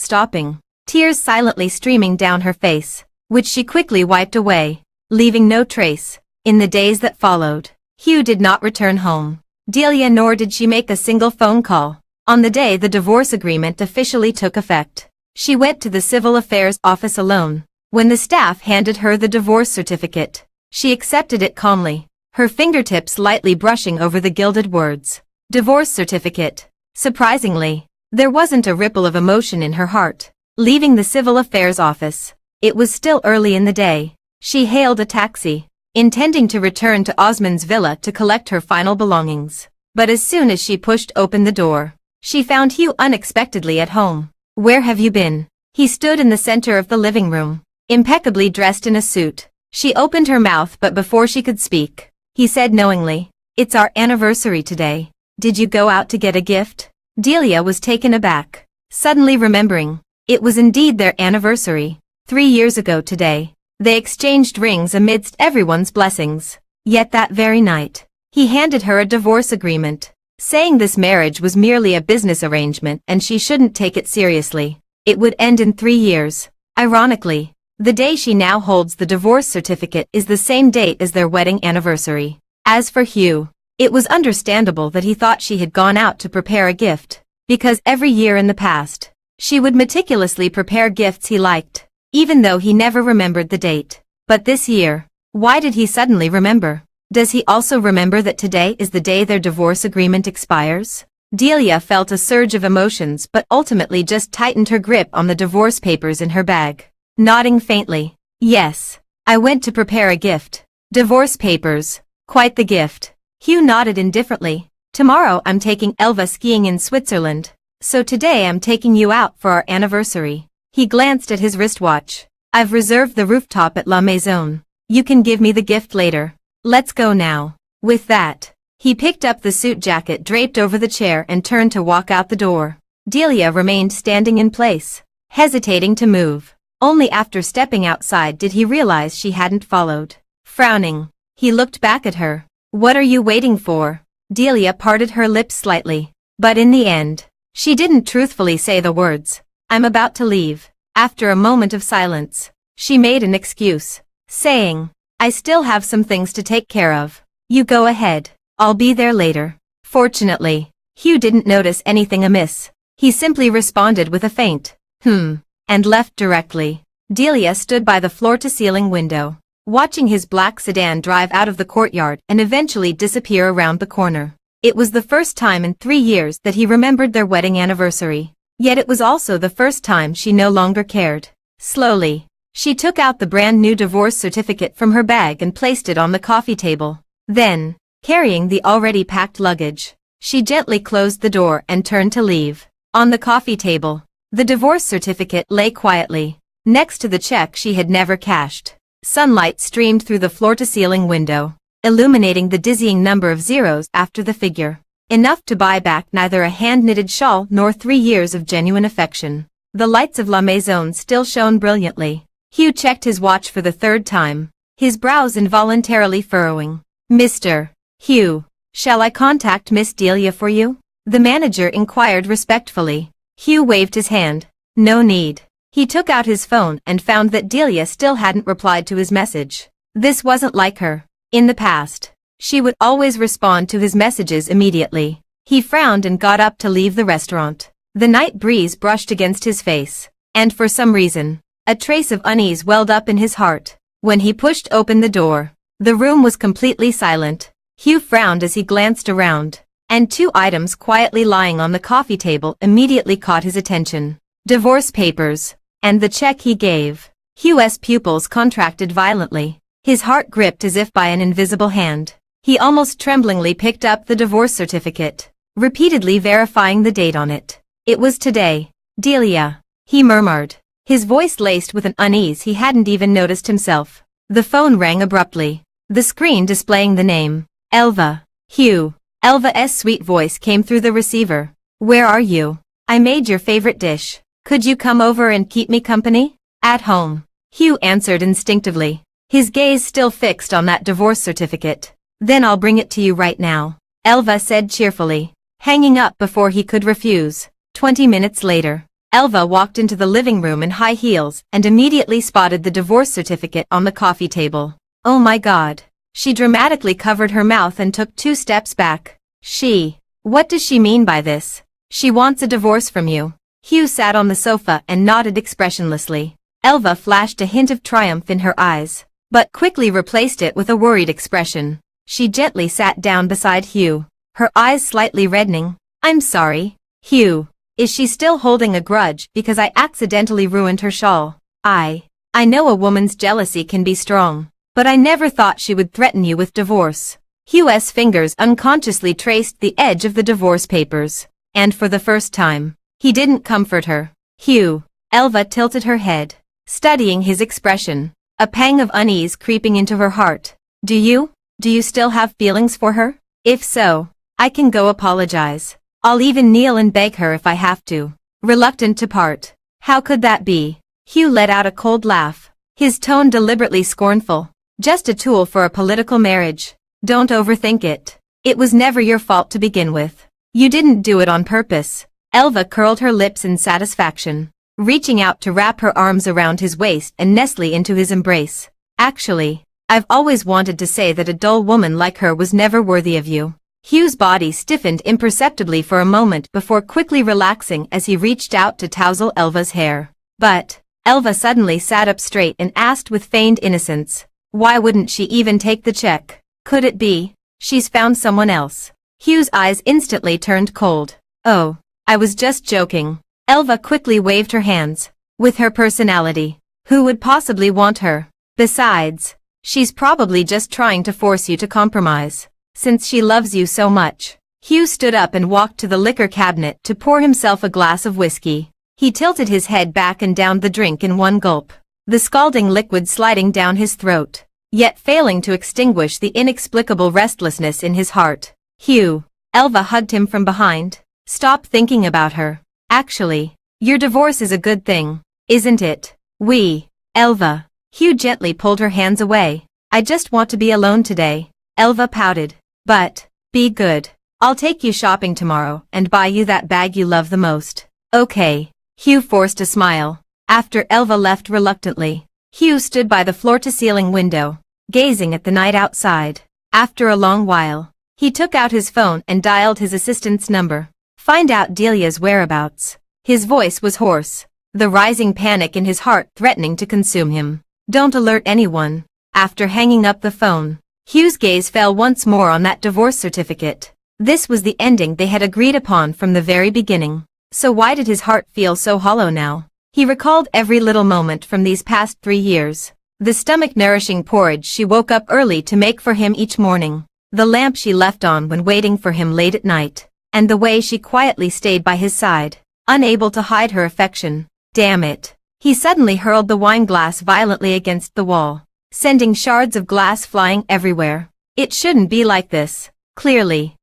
Speaker 1: stopping, tears silently streaming down her face, which she quickly wiped away, leaving no trace. In the days that followed, Hugh did not return home. Delia nor did she make a single phone call. On the day the divorce agreement officially took effect, she went to the Civil Affairs office alone. When the staff handed her the divorce certificate, she accepted it calmly, her fingertips lightly brushing over the gilded words. Divorce certificate. Surprisingly, there wasn't a ripple of emotion in her heart. Leaving the Civil Affairs office, it was still early in the day. She hailed a taxi, intending to return to Osmond's villa to collect her final belongings. But as soon as she pushed open the door, she found Hugh unexpectedly at home. Where have you been? He stood in the center of the living room, impeccably dressed in a suit. She opened her mouth, but before she could speak, he said knowingly, It's our anniversary today. Did you go out to get a gift? Delia was taken aback, suddenly remembering. It was indeed their anniversary. 3 years ago today, they exchanged rings amidst everyone's blessings. Yet that very night, he handed her a divorce agreement, saying this marriage was merely a business arrangement and she shouldn't take it seriously. It would end in 3 years. Ironically, the day she now holds the divorce certificate is the same date as their wedding anniversary. As for Hugh, it was understandable that he thought she had gone out to prepare a gift, because every year in the past, she would meticulously prepare gifts he liked, even though he never remembered the date. But this year, why did he suddenly remember? Does he also remember that today is the day their divorce agreement expires? Delia felt a surge of emotions but ultimately just tightened her grip on the divorce papers in her bag, nodding faintly. Yes, I went to prepare a gift. Divorce papers. Quite the gift. Hugh nodded indifferently. Tomorrow I'm taking Elva skiing in Switzerland, so today I'm taking you out for our anniversary. He glanced at his wristwatch. I've reserved the rooftop at La Maison. You can give me the gift later. Let's go now. With that, he picked up the suit jacket draped over the chair and turned to walk out the door. Delia remained standing in place, hesitating to move. Only after stepping outside did he realize she hadn't followed. Frowning, he looked back at her. What are you waiting for? Delia parted her lips slightly. But in the end, she didn't truthfully say the words. I'm about to leave. After a moment of silence, she made an excuse, saying, I still have some things to take care of. You go ahead. I'll be there later. Fortunately, Hugh didn't notice anything amiss. He simply responded with a faint, and left directly. Delia stood by the floor-to-ceiling window, watching his black sedan drive out of the courtyard and eventually disappear around the corner. It was the first time in 3 years that he remembered their wedding anniversary. Yet it was also the first time she no longer cared. Slowly, she took out the brand new divorce certificate from her bag and placed it on the coffee table. Then, carrying the already packed luggage, she gently closed the door and turned to leave. On the coffee table, the divorce certificate lay quietly, next to the check she had never cashed. Sunlight streamed through the floor-to-ceiling window, illuminating the dizzying number of zeros after the figure. Enough to buy back neither a hand-knitted shawl nor 3 years of genuine affection. The lights of La Maison still shone brilliantly. Hugh checked his watch for the 3rd time, his brows involuntarily furrowing. Mr. Hugh, shall I contact Miss Delia for you? The manager inquired respectfully. Hugh waved his hand. No need. He took out his phone and found that Delia still hadn't replied to his message. This wasn't like her. In the past, she would always respond to his messages immediately. He frowned and got up to leave the restaurant. The night breeze brushed against his face, and for some reason, a trace of unease welled up in his heart. When he pushed open the door, the room was completely silent. Hugh frowned as he glanced around, and 2 items quietly lying on the coffee table immediately caught his attention. Divorce papers, and the check he gave. Hugh's pupils contracted violently, his heart gripped as if by an invisible hand. He almost tremblingly picked up the divorce certificate, repeatedly verifying the date on it. It was today. Delia, he murmured, his voice laced with an unease he hadn't even noticed himself. The phone rang abruptly, the screen displaying the name, Elva. Hugh. Elva's sweet voice came through the receiver. Where are you? I made your favorite dish. Could you come over and keep me company? At home. Hugh answered instinctively, his gaze still fixed on that divorce certificate. Then I'll bring it to you right now, Elva said cheerfully, hanging up before he could refuse. 20 minutes later, Elva walked into the living room in high heels and immediately spotted the divorce certificate on the coffee table. Oh my God. She dramatically covered her mouth and took 2 steps back. What does she mean by this? She wants a divorce from you. Hugh sat on the sofa and nodded expressionlessly. Elva flashed a hint of triumph in her eyes, but quickly replaced it with a worried expression. She gently sat down beside Hugh, her eyes slightly reddening. I'm sorry, Hugh. Is she still holding a grudge because I accidentally ruined her shawl? I know a woman's jealousy can be strong, but I never thought she would threaten you with divorce. Hugh's fingers unconsciously traced the edge of the divorce papers, and for the first time, he didn't comfort her. Hugh. Elva tilted her head, studying his expression, a pang of unease creeping into her heart. Do you still have feelings for her? If so, I can go apologize. I'll even kneel and beg her if I have to. Reluctant to part. How could that be? Hugh let out a cold laugh, his tone deliberately scornful. Just a tool for a political marriage. Don't overthink it. It was never your fault to begin with. You didn't do it on purpose. Elva curled her lips in satisfaction, reaching out to wrap her arms around his waist and nestle into his embrace. Actually, I've always wanted to say that a dull woman like her was never worthy of you. Hugh's body stiffened imperceptibly for a moment before quickly relaxing as he reached out to tousle Elva's hair. But, Elva suddenly sat up straight and asked with feigned innocence, why wouldn't she even take the check? Could it be she's found someone else? Hugh's eyes instantly turned cold. Oh, I was just joking. Elva quickly waved her hands. With her personality, who would possibly want her? Besides, she's probably just trying to force you to compromise. Since she loves you so much, Hugh stood up and walked to the liquor cabinet to pour himself a glass of whiskey. He tilted his head back and downed the drink in one gulp, the scalding liquid sliding down his throat, yet failing to extinguish the inexplicable restlessness in his heart. Hugh. Elva hugged him from behind. Stop thinking about her. Actually, your divorce is a good thing, isn't it? Elva. Hugh gently pulled her hands away. I just want to be alone today. Elva pouted. But, be good. I'll take you shopping tomorrow and buy you that bag you love the most. Okay. Hugh forced a smile. After Elva left reluctantly, Hugh stood by the floor-to-ceiling window, gazing at the night outside. After a long while, he took out his phone and dialed his assistant's number. Find out Delia's whereabouts. His voice was hoarse, the rising panic in his heart threatening to consume him. Don't alert anyone. After hanging up the phone, Hugh's gaze fell once more on that divorce certificate. This was the ending they had agreed upon from the very beginning. So why did his heart feel so hollow now? He recalled every little moment from these past 3 years. The stomach-nourishing porridge she woke up early to make for him each morning. The lamp she left on when waiting for him late at night. And the way she quietly stayed by his side, unable to hide her affection. Damn it. He suddenly hurled the wine glass violently against the wall, sending shards of glass flying everywhere. It shouldn't be like this. Clearly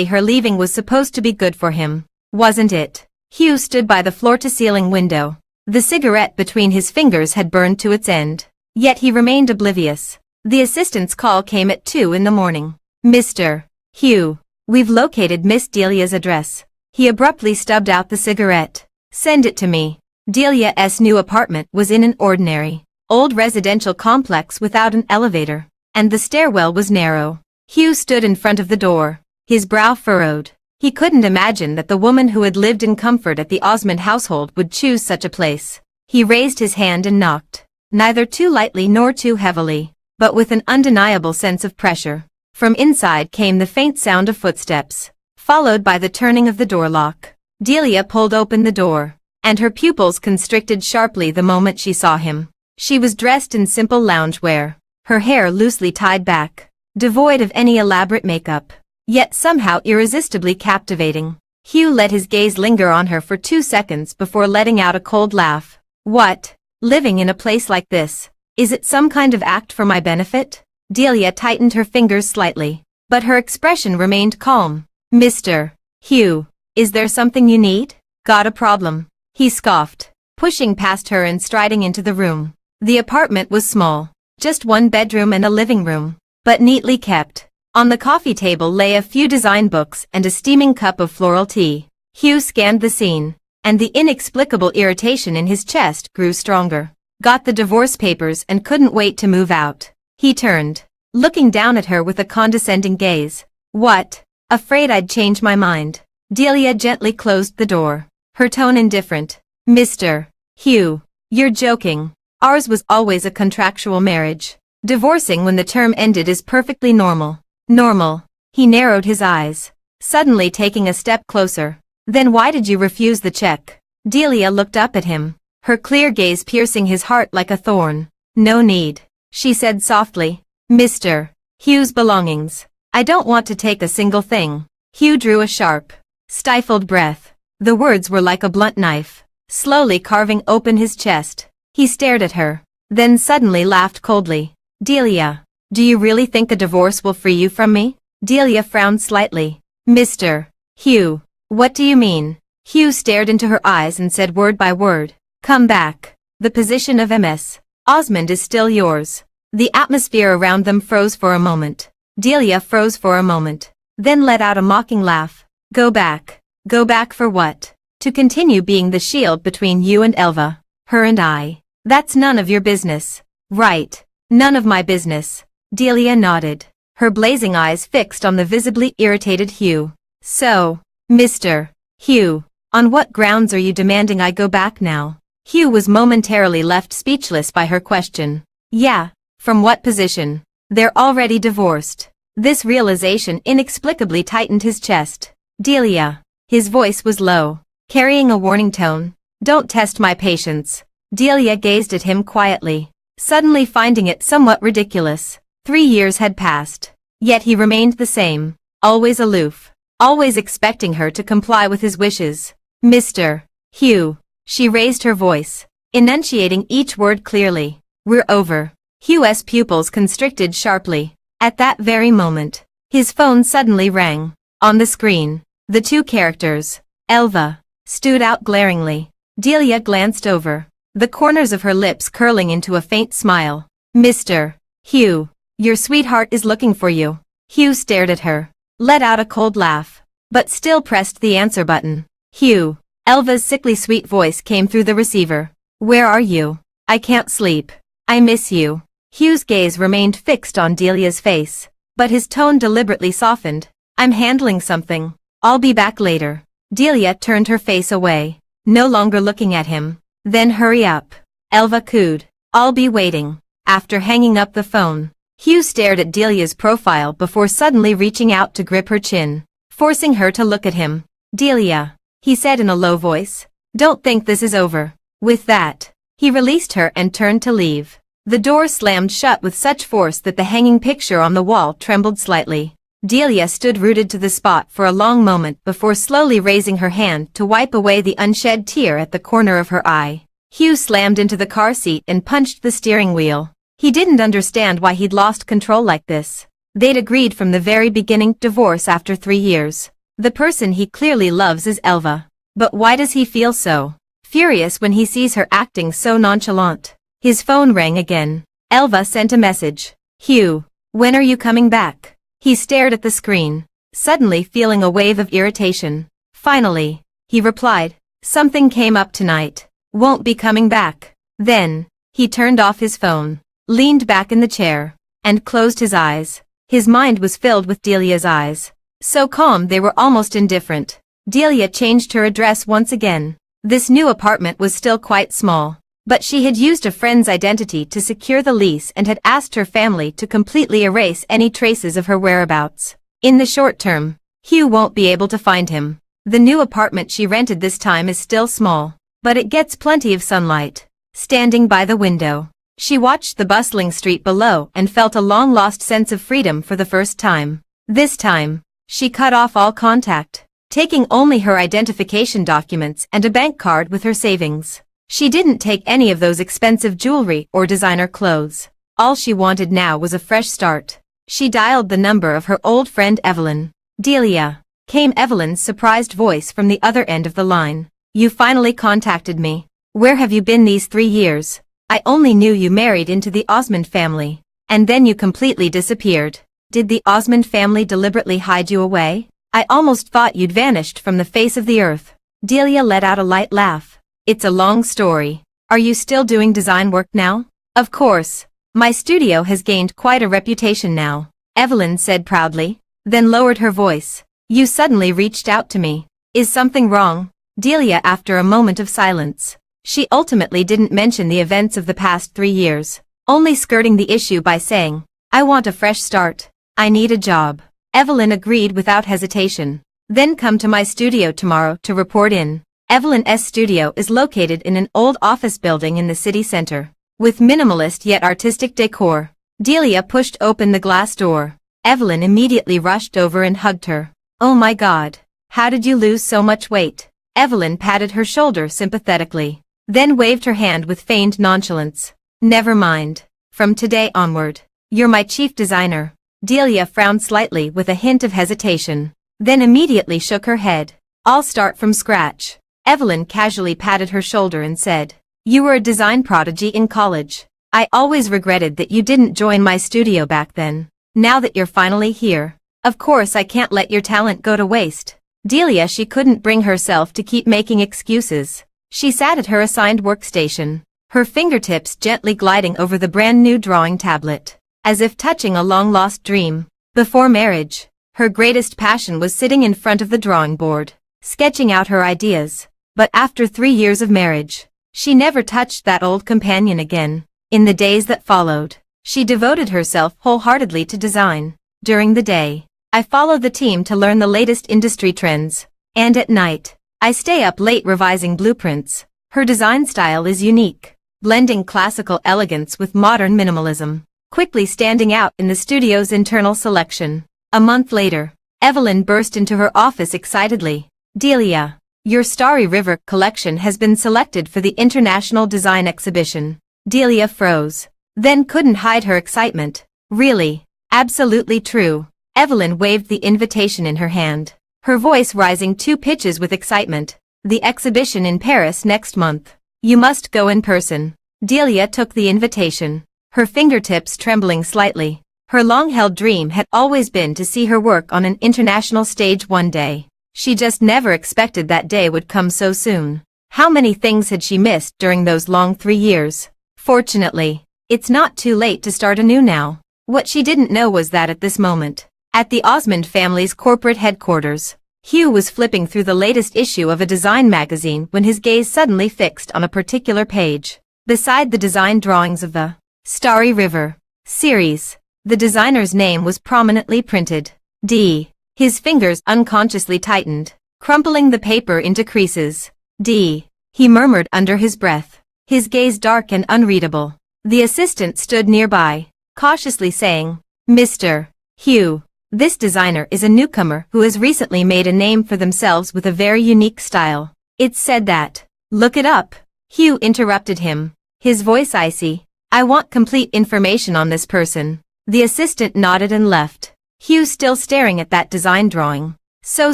Speaker 1: her leaving was supposed to be good for him, wasn't it? Hugh stood by the floor-to-ceiling window. The cigarette between his fingers had burned to its end. Yet he remained oblivious. The assistant's call came at 2 in the morning. Mr. Hugh, we've located Miss Delia's address. He abruptly stubbed out the cigarette. Send it to me. Delia's new apartment was in an ordinary, old residential complex without an elevator, and the stairwell was narrow. Hugh stood in front of the door, his brow furrowed. He couldn't imagine that the woman who had lived in comfort at the Osmond household would choose such a place. He raised his hand and knocked, neither too lightly nor too heavily, but with an undeniable sense of pressure. From inside came the faint sound of footsteps, followed by the turning of the door lock. Delia pulled open the door, and her pupils constricted sharply the moment she saw him. She was dressed in simple loungewear, her hair loosely tied back, devoid of any elaborate makeup, yet somehow irresistibly captivating. Hugh let his gaze linger on her for 2 seconds before letting out a cold laugh. What? Living in a place like this? Is it some kind of act for my benefit? Delia tightened her fingers slightly, but her expression remained calm. Mr. Hugh, is there something you need? Got a problem? He scoffed, pushing past her and striding into the room. The apartment was small, just 1 bedroom and a living room, but neatly kept. On the coffee table lay a few design books and a steaming cup of floral tea. Hugh scanned the scene, and the inexplicable irritation in his chest grew stronger. Got the divorce papers and couldn't wait to move out. He turned, looking down at her with a condescending gaze. What? Afraid I'd change my mind. Delia gently closed the door, her tone indifferent. Mr. Hugh, you're joking. Ours was always a contractual marriage. Divorcing when the term ended is perfectly normal. Normal. He narrowed his eyes, suddenly taking a step closer. Then why did you refuse the check? Delia looked up at him, her clear gaze piercing his heart like a thorn. No need, she said softly. Mr. Hugh's belongings. I don't want to take a single thing. Hugh drew a sharp, stifled breath. The words were like a blunt knife, slowly carving open his chest. He stared at her, then suddenly laughed coldly. Delia, do you really think a divorce will free you from me? Delia frowned slightly. Mr. Hugh, what do you mean? Hugh stared into her eyes and said word by word. Come back. The position of Ms. Osmond is still yours. The atmosphere around them froze for a moment. Delia froze for a moment, then let out a mocking laugh. Go back. Go back for what? To continue being the shield between you and Elva, her and I. That's none of your business. Right. None of my business. Delia nodded, her blazing eyes fixed on the visibly irritated Hugh. So, Mr. Hugh, on what grounds are you demanding I go back now? Hugh was momentarily left speechless by her question. Yeah, from what position? They're already divorced. This realization inexplicably tightened his chest. Delia. His voice was low, carrying a warning tone. Don't test my patience. Delia gazed at him quietly, suddenly finding it somewhat ridiculous. 3 years had passed, yet he remained the same, always aloof, always expecting her to comply with his wishes. Mr. Hugh. She raised her voice, enunciating each word clearly. We're over. Hugh's pupils constricted sharply. At that very moment, his phone suddenly rang. On the screen, the two characters, Elva, stood out glaringly. Delia glanced over, the corners of her lips curling into a faint smile. Mr. Hugh, your sweetheart is looking for you. Hugh stared at her, let out a cold laugh, but still pressed the answer button. Hugh. Elva's sickly sweet voice came through the receiver. Where are you? I can't sleep. I miss you. Hugh's gaze remained fixed on Delia's face, but his tone deliberately softened. I'm handling something. I'll be back later. Delia turned her face away, no longer looking at him. Then hurry up. Elva cooed. I'll be waiting. After hanging up the phone, Hugh stared at Delia's profile before suddenly reaching out to grip her chin, forcing her to look at him. Delia, he said in a low voice, don't think this is over. With that, he released her and turned to leave. The door slammed shut with such force that the hanging picture on the wall trembled slightly. Delia stood rooted to the spot for a long moment before slowly raising her hand to wipe away the unshed tear at the corner of her eye. Hugh slammed into the car seat and punched the steering wheel. He didn't understand why he'd lost control like this. They'd agreed from the very beginning, divorce after 3 years. The person he clearly loves is Elva. But why does he feel so furious when he sees her acting so nonchalant? His phone rang again. Elva sent a message. Hugh, when are you coming back? He stared at the screen, suddenly feeling a wave of irritation. Finally, he replied, something came up tonight. Won't be coming back. Then, he turned off his phone, leaned back in the chair, and closed his eyes. His mind was filled with Delia's eyes. So calm they were almost indifferent. Delia changed her address once again. This new apartment was still quite small, but she had used a friend's identity to secure the lease and had asked her family to completely erase any traces of her whereabouts. In the short term, Hugh won't be able to find him. The new apartment she rented this time is still small, but it gets plenty of sunlight. Standing by the window, she watched the bustling street below and felt a long-lost sense of freedom for the first time. This time, she cut off all contact, taking only her identification documents and a bank card with her savings. She didn't take any of those expensive jewelry or designer clothes. All she wanted now was a fresh start. She dialed the number of her old friend Evelyn. Delia, came Evelyn's surprised voice from the other end of the line. You finally contacted me. Where have you been these 3 years? I only knew you married into the Osmond family, and then you completely disappeared. Did the Osmond family deliberately hide you away? I almost thought you'd vanished from the face of the earth. Delia let out a light laugh. It's a long story. Are you still doing design work now? Of course. My studio has gained quite a reputation now, Evelyn said proudly, then lowered her voice. You suddenly reached out to me. Is something wrong? Delia after a moment of silence. She ultimately didn't mention the events of the past 3 years, only skirting the issue by saying, I want a fresh start. I need a job. Evelyn agreed without hesitation. Then come to my studio tomorrow to report in. Evelyn's studio is located in an old office building in the city center, with minimalist yet artistic decor. Delia pushed open the glass door. Evelyn immediately rushed over and hugged her. Oh my God. How did you lose so much weight? Evelyn patted her shoulder sympathetically, then waved her hand with feigned nonchalance. Never mind. From today onward, you're my chief designer. Delia frowned slightly with a hint of hesitation, then immediately shook her head. I'll start from scratch. Evelyn casually patted her shoulder and said, you were a design prodigy in college. I always regretted that you didn't join my studio back then. Now that you're finally here, of course I can't let your talent go to waste. Delia she couldn't bring herself to keep making excuses. She sat at her assigned workstation, her fingertips gently gliding over the brand new drawing tablet, as if touching a long-lost dream. Before marriage, her greatest passion was sitting in front of the drawing board, sketching out her ideas. But after 3 years of marriage, she never touched that old companion again. In the days that followed, she devoted herself wholeheartedly to design. During the day, I follow the team to learn the latest industry trends, and at night, I stay up late revising blueprints. Her design style is unique, blending classical elegance with modern minimalism, quickly standing out in the studio's internal selection. A month later, Evelyn burst into her office excitedly. Delia, your Starry River collection has been selected for the International Design Exhibition. Delia froze, then couldn't hide her excitement. Really? Absolutely true. Evelyn waved the invitation in her hand, her voice rising 2 pitches with excitement. The exhibition in Paris next month. You must go in person. Delia took the invitation, her fingertips trembling slightly. Her long-held dream had always been to see her work on an international stage one day. She just never expected that day would come so soon. How many things had she missed during those long 3 years? Fortunately, it's not too late to start anew now. What she didn't know was that at this moment, at the Osmond family's corporate headquarters, Hugh was flipping through the latest issue of a design magazine when his gaze suddenly fixed on a particular page. Beside the design drawings of the Starry River series, the designer's name was prominently printed. D. His fingers unconsciously tightened, crumpling the paper into creases. D. He murmured under his breath, his gaze dark and unreadable. The assistant stood nearby, cautiously saying, Mr. Hugh, this designer is a newcomer who has recently made a name for themselves with a very unique style. It's said that. Look it up. Hugh interrupted him, his voice icy. I want complete information on this person. The assistant nodded and left. Hugh still staring at that design drawing. So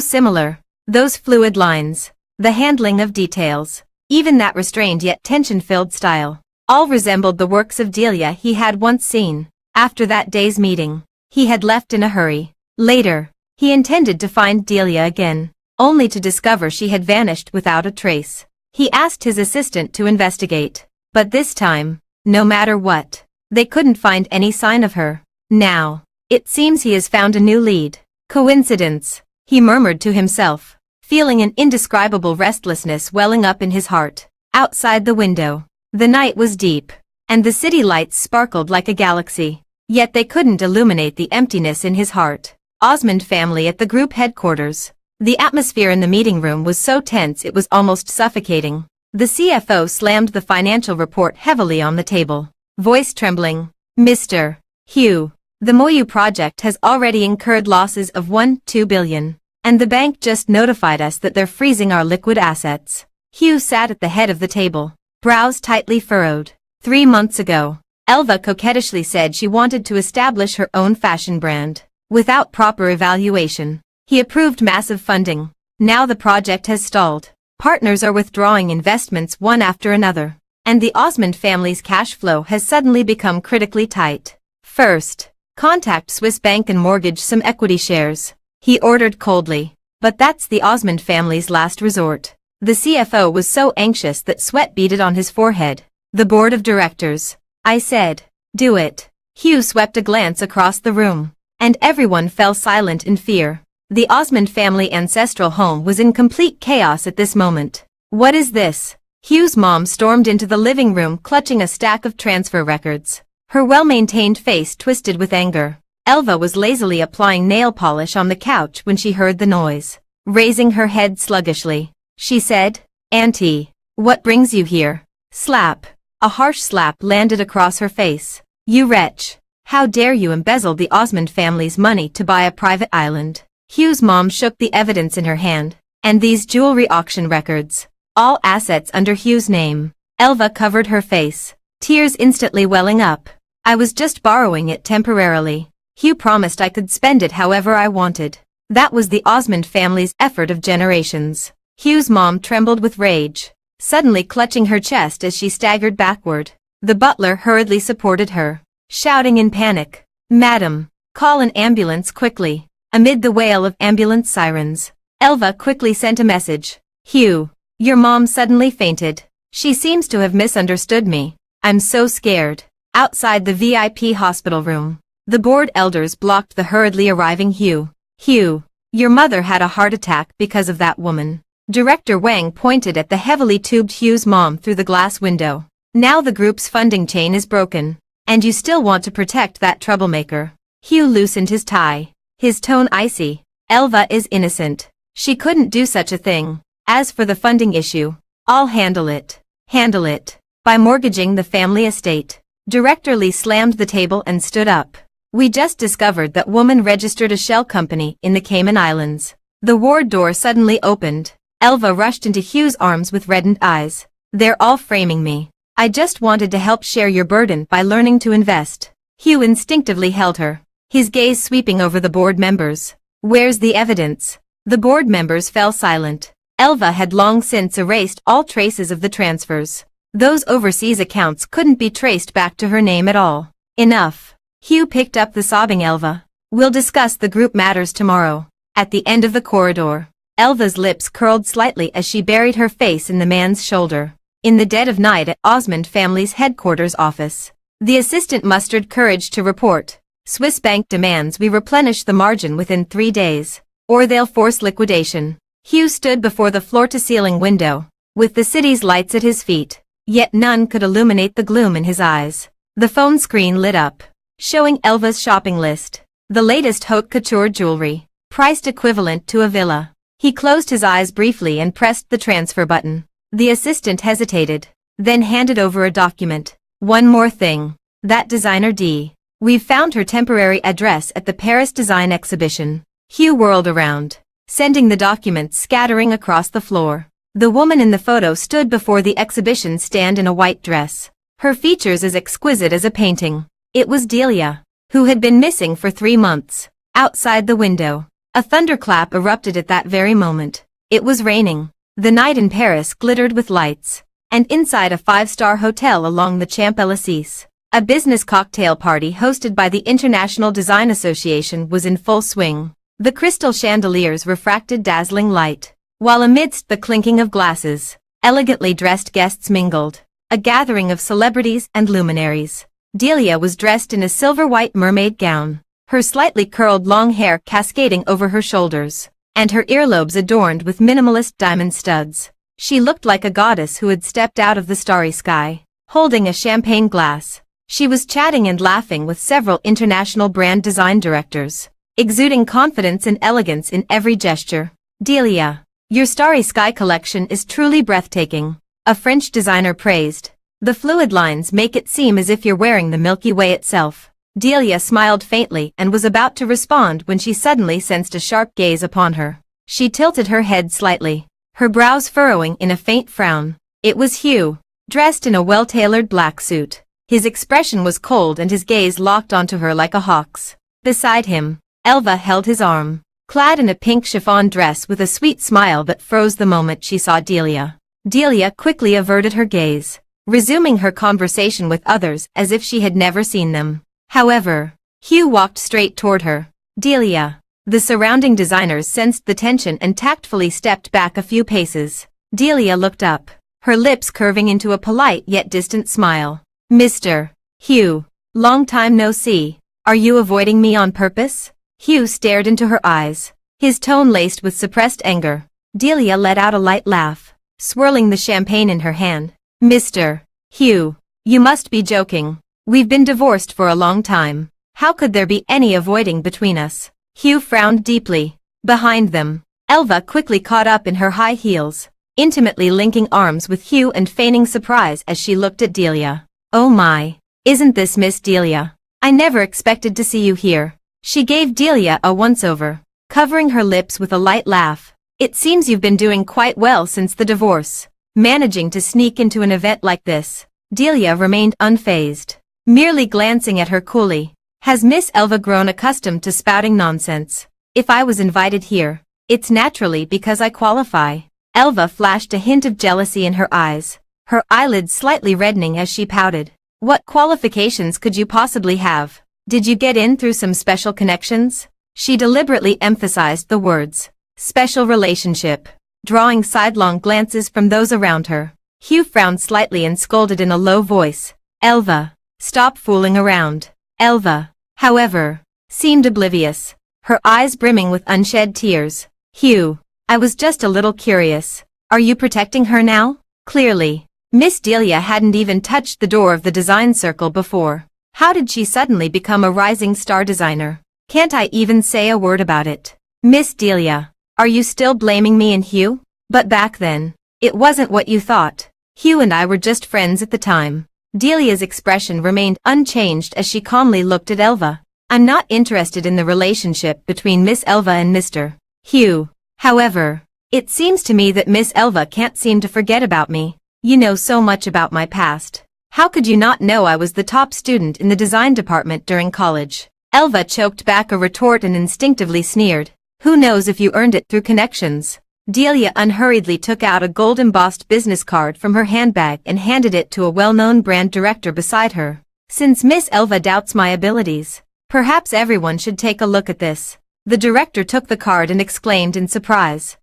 Speaker 1: similar. Those fluid lines. The handling of details. Even that restrained yet tension-filled style. All resembled the works of Delia he had once seen. After that day's meeting, he had left in a hurry. Later, he intended to find Delia again, only to discover she had vanished without a trace. He asked his assistant to investigate. But this time, no matter what, they couldn't find any sign of her. Now, it seems he has found a new lead. Coincidence, he murmured to himself, feeling an indescribable restlessness welling up in his heart. Outside the window, the night was deep, and the city lights sparkled like a galaxy. Yet they couldn't illuminate the emptiness in his heart. Osmond family at the group headquarters. The atmosphere in the meeting room was so tense it was almost suffocating. The CFO slammed the financial report heavily on the table, voice trembling. Mr. Hugh, the Moyu project has already incurred losses of $2 billion, and the bank just notified us that they're freezing our liquid assets. Hugh sat at the head of the table, brows tightly furrowed. 3 months ago, Elva coquettishly said she wanted to establish her own fashion brand. Without proper evaluation, he approved massive funding. Now the project has stalled. Partners are withdrawing investments one after another, and the Osmond family's cash flow has suddenly become critically tight. First, contact Swiss Bank and mortgage some equity shares, he ordered coldly. But that's the Osmond family's last resort. The CFO was so anxious that sweat beaded on his forehead. The board of directors. I said, do it. Hugh swept a glance across the room, and everyone fell silent in fear. The Osmond family ancestral home was in complete chaos at this moment. What is this? Hugh's mom stormed into the living room clutching a stack of transfer records, her well-maintained face twisted with anger. Elva was lazily applying nail polish on the couch when she heard the noise. Raising her head sluggishly, she said, Auntie, what brings you here? Slap. A harsh slap landed across her face. You wretch. How dare you embezzle the Osmond family's money to buy a private island? Hugh's mom shook the evidence in her hand. And these jewelry auction records. All assets under Hugh's name. Elva covered her face, tears instantly welling up. I was just borrowing it temporarily. Hugh promised I could spend it however I wanted. That was the Osmond family's effort of generations. Hugh's mom trembled with rage, suddenly clutching her chest as she staggered backward. The butler hurriedly supported her, shouting in panic, Madam, call an ambulance quickly. Amid the wail of ambulance sirens, Elva quickly sent a message. Hugh, your mom suddenly fainted. She seems to have misunderstood me. I'm so scared. Outside the VIP hospital room, the board elders blocked the hurriedly arriving Hugh. Hugh, your mother had a heart attack because of that woman. Director Wang pointed at the heavily tubed Hugh's mom through the glass window. Now the group's funding chain is broken, and you still want to protect that troublemaker. Hugh loosened his tie, his tone icy. Elva is innocent. She couldn't do such a thing. As for the funding issue, I'll handle it. Handle it. By mortgaging the family estate. Director Lee slammed the table and stood up. We just discovered that woman registered a shell company in the Cayman Islands. The ward door suddenly opened. Elva rushed into Hugh's arms with reddened eyes. They're all framing me. I just wanted to help share your burden by learning to invest. Hugh instinctively held her, his gaze sweeping over the board members. Where's the evidence? The board members fell silent. Elva had long since erased all traces of the transfers. Those overseas accounts couldn't be traced back to her name at all. Enough. Hugh picked up the sobbing Elva. We'll discuss the group matters tomorrow. At the end of the corridor, Elva's lips curled slightly as she buried her face in the man's shoulder. In the dead of night at Osmond family's headquarters office, the assistant mustered courage to report. Swiss Bank demands we replenish the margin within 3 days, or they'll force liquidation. Hugh stood before the floor-to-ceiling window, with the city's lights at his feet, yet none could illuminate the gloom in his eyes. The phone screen lit up, showing Elva's shopping list. The latest haute couture jewelry, priced equivalent to a villa. He closed his eyes briefly and pressed the transfer button. The assistant hesitated, then handed over a document. One more thing. That designer D. We've found her temporary address at the Paris Design Exhibition. Hugh whirled around, sending the documents scattering across the floor. The woman in the photo stood before the exhibition stand in a white dress, her features as exquisite as a painting. It was Delia, who had been missing for 3 months. Outside the window, a thunderclap erupted at that very moment. It was raining. The night in Paris glittered with lights, and inside a 5-star hotel along the Champs-Élysées, a business cocktail party hosted by the International Design Association was in full swing. The crystal chandeliers refracted dazzling light, while amidst the clinking of glasses, elegantly dressed guests mingled, a gathering of celebrities and luminaries. Delia was dressed in a silver-white mermaid gown, her slightly curled long hair cascading over her shoulders, and her earlobes adorned with minimalist diamond studs. She looked like a goddess who had stepped out of the starry sky, holding a champagne glass. She was chatting and laughing with several international brand design directors, exuding confidence and elegance in every gesture. Delia, your starry sky collection is truly breathtaking, a French designer praised. The fluid lines make it seem as if you're wearing the Milky Way itself. Delia smiled faintly and was about to respond when she suddenly sensed a sharp gaze upon her. She tilted her head slightly, her brows furrowing in a faint frown. It was Hugh, dressed in a well-tailored black suit. His expression was cold and his gaze locked onto her like a hawk's. Beside him, Elva held his arm, clad in a pink chiffon dress with a sweet smile that froze the moment she saw Delia. Delia quickly averted her gaze, resuming her conversation with others as if she had never seen them. However, Hugh walked straight toward her. Delia. The surrounding designers sensed the tension and tactfully stepped back a few paces. Delia looked up, her lips curving into a polite yet distant smile. Mr. Hugh, long time no see. Are you avoiding me on purpose? Hugh stared into her eyes, his tone laced with suppressed anger. Delia let out a light laugh, swirling the champagne in her hand. Mr. Hugh, you must be joking. We've been divorced for a long time. How could there be any avoiding between us? Hugh frowned deeply. Behind them, Elva quickly caught up in her high heels, intimately linking arms with Hugh and feigning surprise as she looked at Delia. Oh my, isn't this Miss Delia? I never expected to see you here. She gave Delia a once-over, covering her lips with a light laugh. It seems you've been doing quite well since the divorce. Managing to sneak into an event like this. Delia remained unfazed, merely glancing at her coolly. Has Miss Elva grown accustomed to spouting nonsense? If I was invited here, it's naturally because I qualify. Elva flashed a hint of jealousy in her eyes, her eyelids slightly reddening as she pouted. What qualifications could you possibly have? Did you get in through some special connections? She deliberately emphasized the words, special relationship, drawing sidelong glances from those around her. Hugh frowned slightly and scolded in a low voice. Elva, stop fooling around. Elva, however, seemed oblivious, her eyes brimming with unshed tears. Hugh, I was just a little curious. Are you protecting her now? Clearly, Miss Delia hadn't even touched the door of the design circle before. How did she suddenly become a rising star designer? Can't I even say a word about it? Miss Delia, are you still blaming me and Hugh? But back then, it wasn't what you thought. Hugh and I were just friends at the time. Delia's expression remained unchanged as she calmly looked at Elva. I'm not interested in the relationship between Miss Elva and Mr. Hugh. However, it seems to me that Miss Elva can't seem to forget about me. You know so much about my past. How could you not know I was the top student in the design department during college? Elva choked back a retort and instinctively sneered. Who knows if you earned it through connections? Delia unhurriedly took out a gold-embossed business card from her handbag and handed it to a well-known brand director beside her. Since Miss Elva doubts my abilities, perhaps everyone should take a look at this. The director took the card and exclaimed in surprise.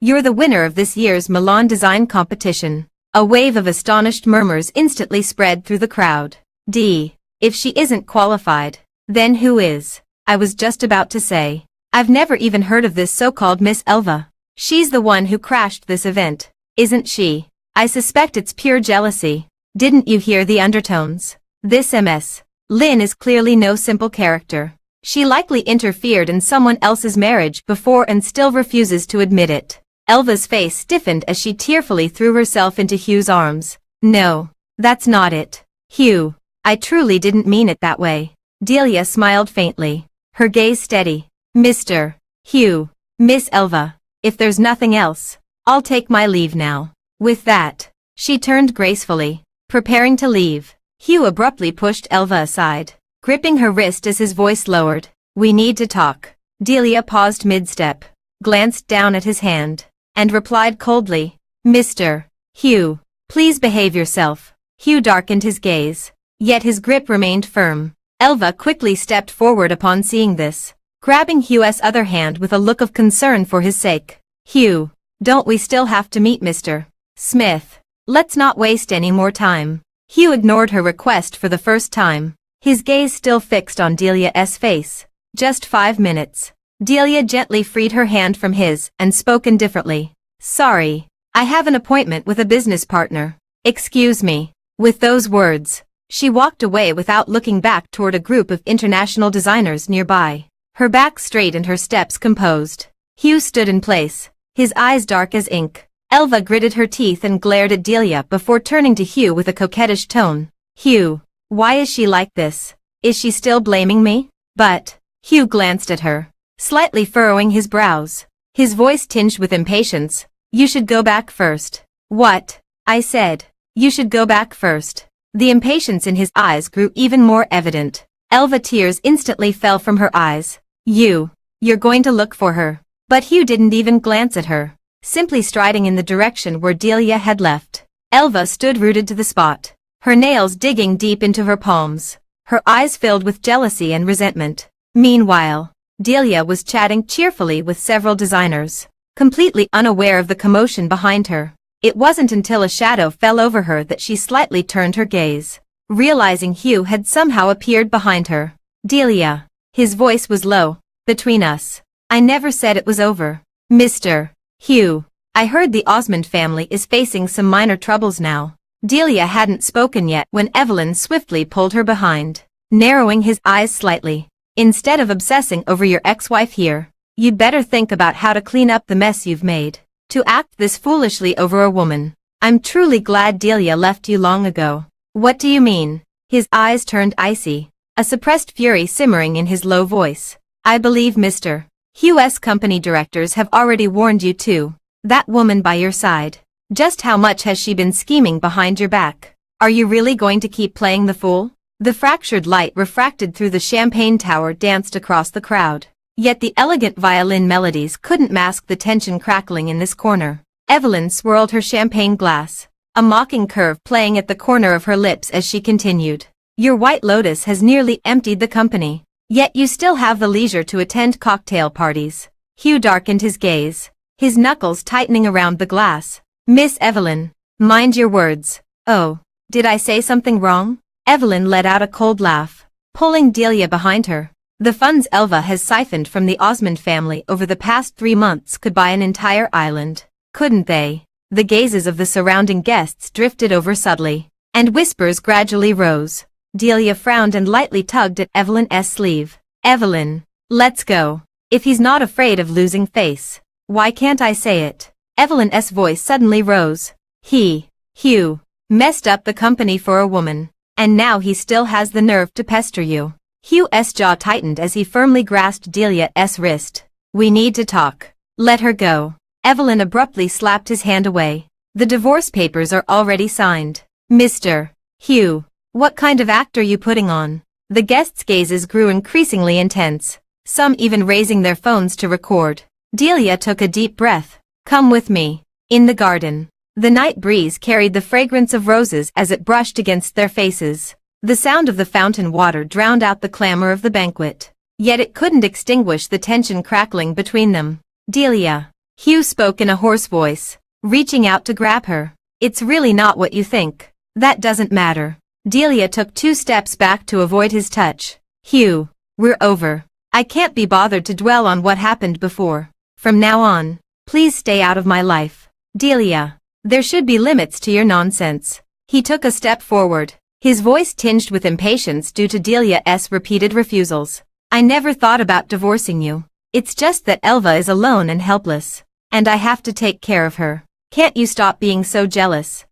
Speaker 1: You're the winner of this year's Milan design competition. A wave of astonished murmurs instantly spread through the crowd. If she isn't qualified, then who is? I was just about to say. I've never even heard of this so-called Miss Elva. She's the one who crashed this event, isn't she? I suspect it's pure jealousy. Didn't you hear the undertones? This Ms. Lin is clearly no simple character. She likely interfered in someone else's marriage before and still refuses to admit it. Elva's face stiffened as she tearfully threw herself into Hugh's arms. No, that's not it. Hugh, I truly didn't mean it that way. Delia smiled faintly, her gaze steady. Mr. Hugh, Miss Elva, if there's nothing else, I'll take my leave now. With that, she turned gracefully, preparing to leave. Hugh abruptly pushed Elva aside, gripping her wrist as his voice lowered. We need to talk. Delia paused mid-step, glanced down at his hand, and replied coldly, Mr. Hugh, please behave yourself. Hugh darkened his gaze, yet his grip remained firm. Elva quickly stepped forward upon seeing this, grabbing Hugh's other hand with a look of concern for his sake. Hugh, don't we still have to meet Mr. Smith? Let's not waste any more time. Hugh ignored her request for the first time, his gaze still fixed on Delia's face. Just 5 minutes. Delia gently freed her hand from his and spoke indifferently. Sorry, I have an appointment with a business partner. Excuse me. With those words, she walked away without looking back toward a group of international designers nearby, her back straight and her steps composed. Hugh stood in place, his eyes dark as ink. Elva gritted her teeth and glared at Delia before turning to Hugh with a coquettish tone. Hugh, why is she like this? Is she still blaming me? But, Hugh glanced at her, slightly furrowing his brows, his voice tinged with impatience. You should go back first. What? I said, you should go back first. The impatience in his eyes grew even more evident. Elva tears instantly fell from her eyes. You're going to look for her. But Hugh didn't even glance at her, simply striding in the direction where Delia had left. Elva stood rooted to the spot, her nails digging deep into her palms, her eyes filled with jealousy and resentment. Meanwhile, Delia was chatting cheerfully with several designers, completely unaware of the commotion behind her. It wasn't until a shadow fell over her that she slightly turned her gaze, realizing Hugh had somehow appeared behind her. Delia. His voice was low. Between us, I never said it was over. Mr. Hugh, I heard the Osmond family is facing some minor troubles now. Delia hadn't spoken yet when Evelyn swiftly pulled her behind, narrowing his eyes slightly. Instead of obsessing over your ex-wife here, you'd better think about how to clean up the mess you've made. To act this foolishly over a woman. I'm truly glad Delia left you long ago. What do you mean? His eyes turned icy, a suppressed fury simmering in his low voice. I believe Mr. Hugh's company directors have already warned you too. That woman by your side. Just how much has she been scheming behind your back? Are you really going to keep playing the fool? The fractured light refracted through the champagne tower danced across the crowd. Yet the elegant violin melodies couldn't mask the tension crackling in this corner. Evelyn swirled her champagne glass, a mocking curve playing at the corner of her lips as she continued. Your White Lotus has nearly emptied the company, yet you still have the leisure to attend cocktail parties. Hugh darkened his gaze, his knuckles tightening around the glass. Miss Evelyn, mind your words. Oh, did I say something wrong? Evelyn let out a cold laugh, pulling Delia behind her. The funds Elva has siphoned from the Osmond family over the past 3 months could buy an entire island, couldn't they? The gazes of the surrounding guests drifted over subtly, and whispers gradually rose. Delia frowned and lightly tugged at Evelyn's sleeve. Evelyn, let's go. If he's not afraid of losing face, why can't I say it? Evelyn's voice suddenly rose. Hugh, messed up the company for a woman, and now he still has the nerve to pester you. Hugh's jaw tightened as he firmly grasped Delia's wrist. We need to talk. Let her go. Evelyn abruptly slapped his hand away. The divorce papers are already signed. Mr. Hugh, what kind of act are you putting on? The guests' gazes grew increasingly intense, some even raising their phones to record. Delia took a deep breath. Come with me. In the garden. The night breeze carried the fragrance of roses as it brushed against their faces. The sound of the fountain water drowned out the clamor of the banquet. Yet it couldn't extinguish the tension crackling between them. Delia. Hugh spoke in a hoarse voice, reaching out to grab her. It's really not what you think. That doesn't matter. Delia took 2 steps back to avoid his touch. Hugh, we're over. I can't be bothered to dwell on what happened before. From now on, please stay out of my life. Delia, there should be limits to your nonsense. He took a step forward, his voice tinged with impatience due to Delia's repeated refusals. I never thought about divorcing you. It's just that Elva is alone and helpless, and I have to take care of her. Can't you stop being so jealous?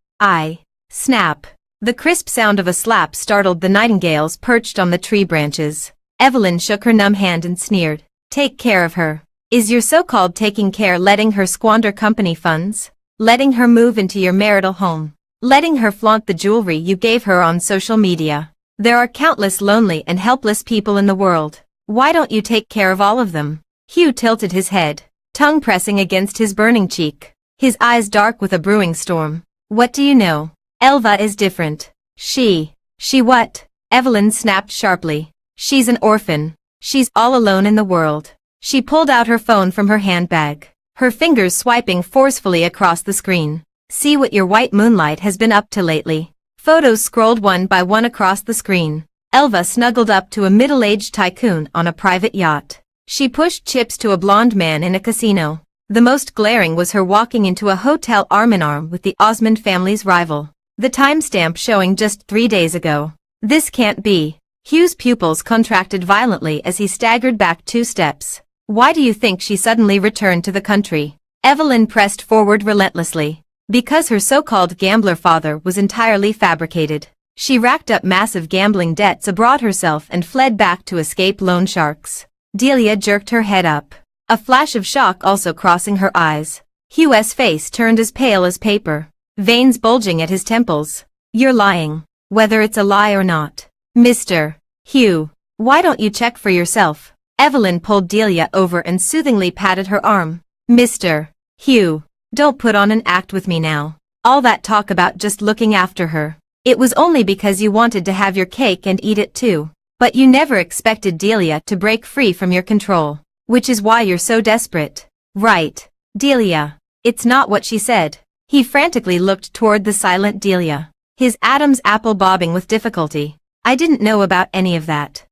Speaker 1: Snap. The crisp sound of a slap startled the nightingales perched on the tree branches. Evelyn shook her numb hand and sneered. Take care of her. Is your so-called taking care letting her squander company funds? Letting her move into your marital home? Letting her flaunt the jewelry you gave her on social media? There are countless lonely and helpless people in the world. Why don't you take care of all of them? Hugh tilted his head, tongue pressing against his burning cheek, his eyes dark with a brewing storm. What do you know? Elva is different. She what? Evelyn snapped sharply. She's an orphan. She's all alone in the world. She pulled out her phone from her handbag, her fingers swiping forcefully across the screen. See what your white moonlight has been up to lately. Photos scrolled one by one across the screen. Elva snuggled up to a middle-aged tycoon on a private yacht. She pushed chips to a blonde man in a casino. The most glaring was her walking into a hotel arm-in-arm with the Osmond family's rival. The timestamp showing just 3 days ago. This can't be. Hugh's pupils contracted violently as he staggered back 2 steps. Why do you think she suddenly returned to the country? Evelyn pressed forward relentlessly. Because her so-called gambler father was entirely fabricated. She racked up massive gambling debts abroad herself and fled back to escape loan sharks. Delia jerked her head up, a flash of shock also crossing her eyes. Hugh's face turned as pale as paper, veins bulging at his temples. You're lying, whether it's a lie or not. Mr. Hugh, why don't you check for yourself? Evelyn pulled Delia over and soothingly patted her arm. Mr. Hugh, don't put on an act with me now. All that talk about just looking after her. It was only because you wanted to have your cake and eat it too. But you never expected Delia to break free from your control. Which is why you're so desperate. Right, Delia. It's not what she said. He frantically looked toward the silent Delia, his Adam's apple bobbing with difficulty. I didn't know about any of that.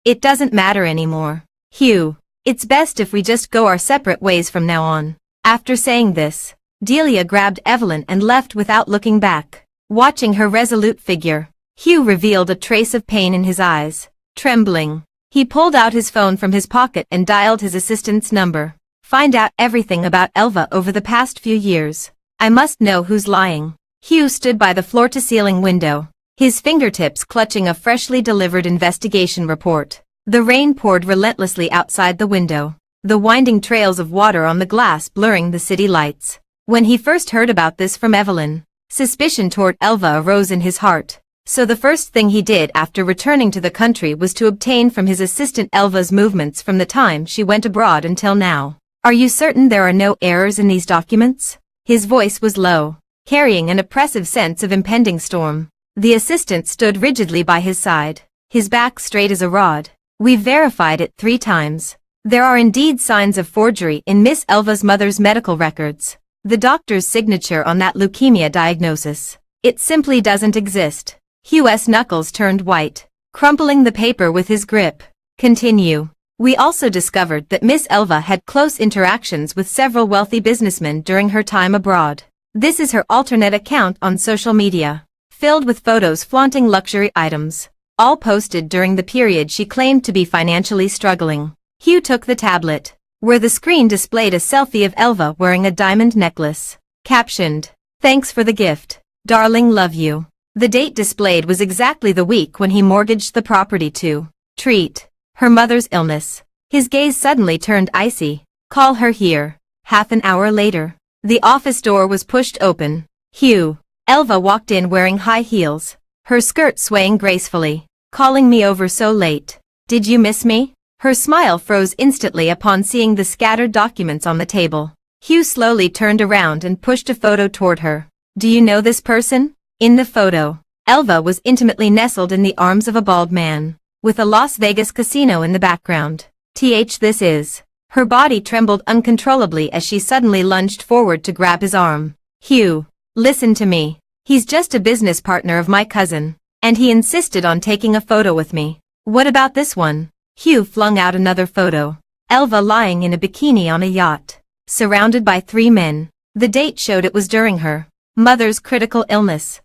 Speaker 1: It doesn't matter anymore. Hugh, it's best if we just go our separate ways from now on. After saying this, Delia grabbed Evelyn and left without looking back. Watching her resolute figure, Hugh revealed a trace of pain in his eyes. Trembling, he pulled out his phone from his pocket and dialed his assistant's number. Find out everything about Elva over the past few years. I must know who's lying. Hugh stood by the floor-to-ceiling window, his fingertips clutching a freshly delivered investigation report. The rain poured relentlessly outside the window, the winding trails of water on the glass blurring the city lights. When he first heard about this from Evelyn, suspicion toward Elva arose in his heart. So the first thing he did after returning to the country was to obtain from his assistant Elva's movements from the time she went abroad until now. Are you certain there are no errors in these documents? His voice was low, carrying an oppressive sense of impending storm. The assistant stood rigidly by his side, his back straight as a rod. We've verified it 3 times. There are indeed signs of forgery in Miss Elva's mother's medical records. The doctor's signature on that leukemia diagnosis. It simply doesn't exist. Hugh's knuckles turned white, crumpling the paper with his grip. Continue. We also discovered that Miss Elva had close interactions with several wealthy businessmen during her time abroad. This is her alternate account on social media, filled with photos flaunting luxury items, all posted during the period she claimed to be financially struggling. Hugh took the tablet, where the screen displayed a selfie of Elva wearing a diamond necklace, captioned, "Thanks for the gift. Darling, love you." The date displayed was exactly the week when he mortgaged the property to treat her mother's illness. His gaze suddenly turned icy. Call her here. Half an hour later, the office door was pushed open. Hugh. Elva walked in wearing high heels, her skirt swaying gracefully. Calling me over so late. Did you miss me? Her smile froze instantly upon seeing the scattered documents on the table. Hugh slowly turned around and pushed a photo toward her. Do you know this person? In the photo, Elva was intimately nestled in the arms of a bald man, with a Las Vegas casino in the background. This is. Her body trembled uncontrollably as she suddenly lunged forward to grab his arm. Hugh, listen to me. He's just a business partner of my cousin, and he insisted on taking a photo with me. What about this one? Hugh flung out another photo. Elva lying in a bikini on a yacht, surrounded by 3 men. The date showed it was during her mother's critical illness.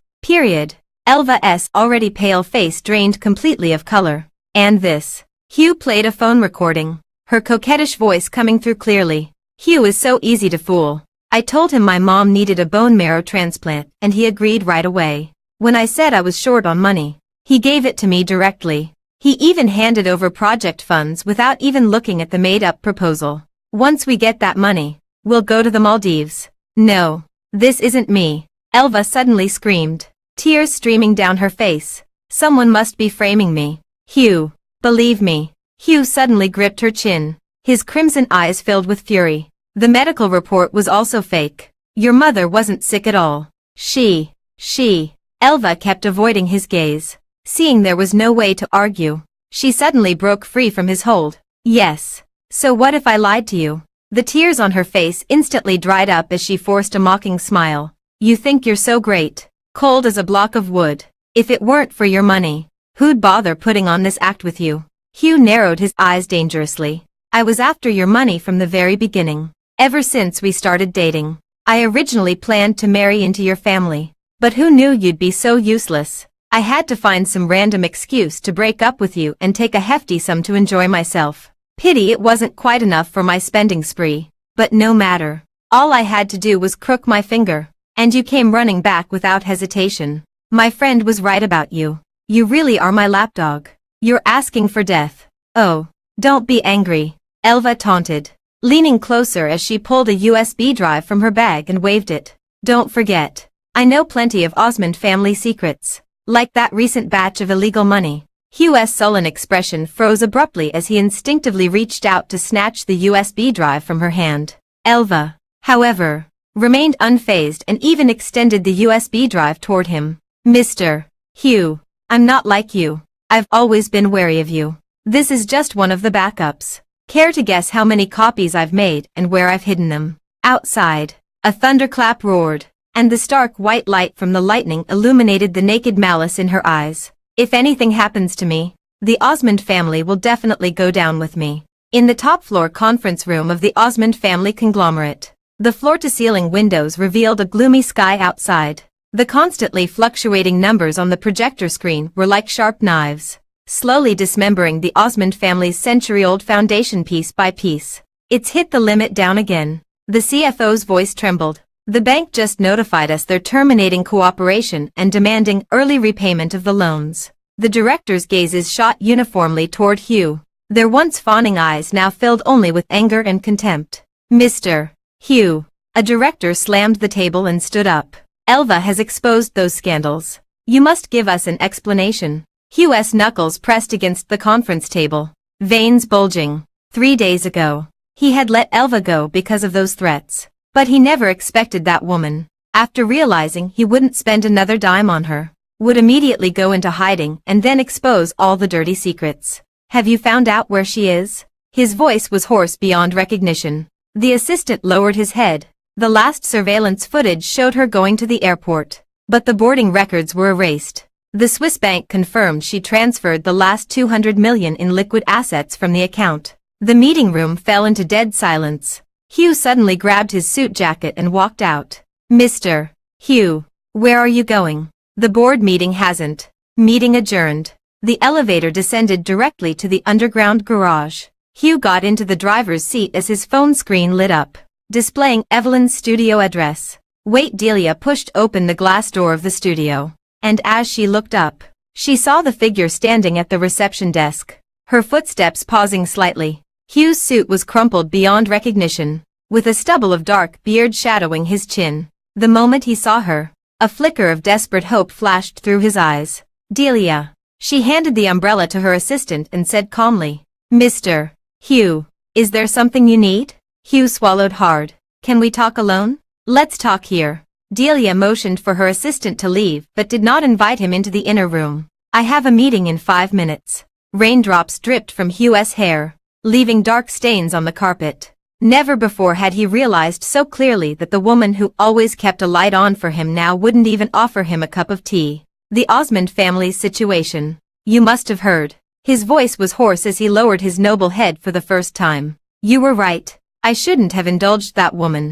Speaker 1: Elva's already pale face drained completely of color. And this. Hugh played a phone recording, her coquettish voice coming through clearly. Hugh is so easy to fool. I told him my mom needed a bone marrow transplant and he agreed right away. When I said I was short on money, he gave it to me directly. He even handed over project funds without even looking at the made-up proposal. Once we get that money, we'll go to the Maldives. No, this isn't me. Elva suddenly screamed, tears streaming down her face. Someone must be framing me. Hugh, believe me. Hugh suddenly gripped her chin, his crimson eyes filled with fury. The medical report was also fake. Your mother wasn't sick at all. She. Elva kept avoiding his gaze. Seeing there was no way to argue, she suddenly broke free from his hold. Yes. So what if I lied to you? The tears on her face instantly dried up as she forced a mocking smile. You think you're so great, cold as a block of wood. If it weren't for your money, who'd bother putting on this act with you? Hugh narrowed his eyes dangerously. I was after your money from the very beginning. Ever since we started dating, I originally planned to marry into your family. But who knew you'd be so useless? I had to find some random excuse to break up with you and take a hefty sum to enjoy myself. Pity it wasn't quite enough for my spending spree. But no matter. All I had to do was crook my finger. And you came running back without hesitation. My friend was right about you. You really are my lapdog. You're asking for death. Oh, don't be angry, Elva taunted, leaning closer as she pulled a USB drive from her bag and waved it. Don't forget. I know plenty of Osmond family secrets. Like that recent batch of illegal money. Hugh's sullen expression froze abruptly as he instinctively reached out to snatch the USB drive from her hand. Elva, however, remained unfazed and even extended the USB drive toward him. Mr. Hugh, I'm not like you. I've always been wary of you. This is just one of the backups. Care to guess how many copies I've made and where I've hidden them? Outside, a thunderclap roared, and the stark white light from the lightning illuminated the naked malice in her eyes. If anything happens to me, the Osmond family will definitely go down with me. In the top-floor conference room of the Osmond family conglomerate, the floor-to-ceiling windows revealed a gloomy sky outside. The constantly fluctuating numbers on the projector screen were like sharp knives, slowly dismembering the Osmond family's century-old foundation piece by piece. It's hit the limit down again. The CFO's voice trembled. The bank just notified us they're terminating cooperation and demanding early repayment of the loans. The director's gazes shot uniformly toward Hugh, their once fawning eyes now filled only with anger and contempt. Mr. Hugh. A director slammed the table and stood up. Elva has exposed those scandals. You must give us an explanation. Hugh's knuckles pressed against the conference table, veins bulging. 3 days ago, he had let Elva go because of those threats. But he never expected that woman, after realizing he wouldn't spend another dime on her, would immediately go into hiding and then expose all the dirty secrets. Have you found out where she is? His voice was hoarse beyond recognition. The assistant lowered his head. The last surveillance footage showed her going to the airport, but the boarding records were erased. The Swiss bank confirmed she transferred the last 200 million in liquid assets from the account. The meeting room fell into dead silence. Hugh suddenly grabbed his suit jacket and walked out. Mr. Hugh, where are you going? The board meeting hasn't. Meeting adjourned. The elevator descended directly to the underground garage. Hugh got into the driver's seat as his phone screen lit up, displaying Evelyn's studio address. Wait, Delia pushed open the glass door of the studio, and as she looked up, she saw the figure standing at the reception desk, her footsteps pausing slightly. Hugh's suit was crumpled beyond recognition, with a stubble of dark beard shadowing his chin. The moment he saw her, a flicker of desperate hope flashed through his eyes. Delia. She handed the umbrella to her assistant and said calmly, "Mr. Hugh, is there something you need?" Hugh swallowed hard. "Can we talk alone?" "Let's talk here." Delia motioned for her assistant to leave but did not invite him into the inner room. "I have a meeting in 5 minutes." Raindrops dripped from Hugh's hair, leaving dark stains on the carpet. Never before had he realized so clearly that the woman who always kept a light on for him now wouldn't even offer him a cup of tea. The Osmond family's situation. "You must have heard." His voice was hoarse as he lowered his noble head for the first time. "You were right. I shouldn't have indulged that woman.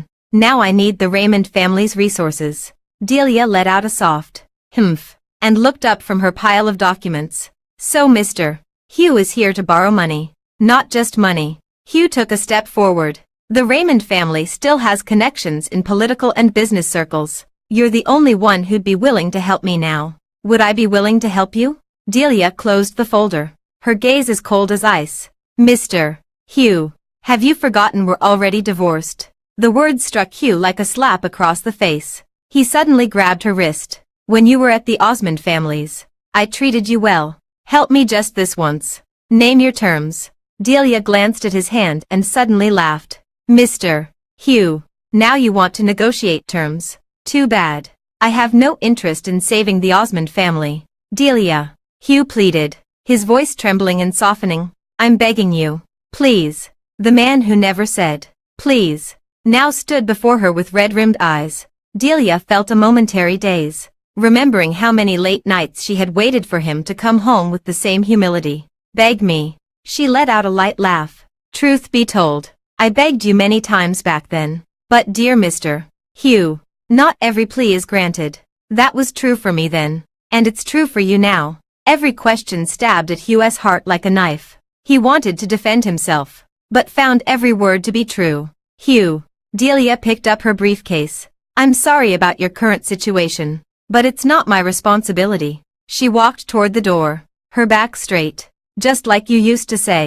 Speaker 1: Now I need the Raymond family's resources." Delia let out a soft, "Humph," and looked up from her pile of documents. "So Mr. Hugh is here to borrow money." "Not just money." Hugh took a step forward. "The Raymond family still has connections in political and business circles. You're the only one who'd be willing to help me now." "Would I be willing to help you?" Delia closed the folder, her gaze as cold as ice. "Mr. Hugh, have you forgotten we're already divorced?" The words struck Hugh like a slap across the face. He suddenly grabbed her wrist. "When you were at the Osmond family's, I treated you well. Help me just this once. Name your terms." Delia glanced at his hand and suddenly laughed. "Mr. Hugh, now you want to negotiate terms. Too bad. I have no interest in saving the Osmond family." "Delia," Hugh pleaded, his voice trembling and softening, "I'm begging you. Please." The man who never said, "Please," now stood before her with red-rimmed eyes. Delia felt a momentary daze, remembering how many late nights she had waited for him to come home with the same humility. "Beg me." She let out a light laugh. "Truth be told, I begged you many times back then. But dear Mr. Hugh, not every plea is granted. That was true for me then, and it's true for you now." Every question stabbed at Hugh's heart like a knife. He wanted to defend himself, but found every word to be true. "Hugh." Delia picked up her briefcase. "I'm sorry about your current situation, but it's not my responsibility." She walked toward the door, her back straight. "Just like you used to say,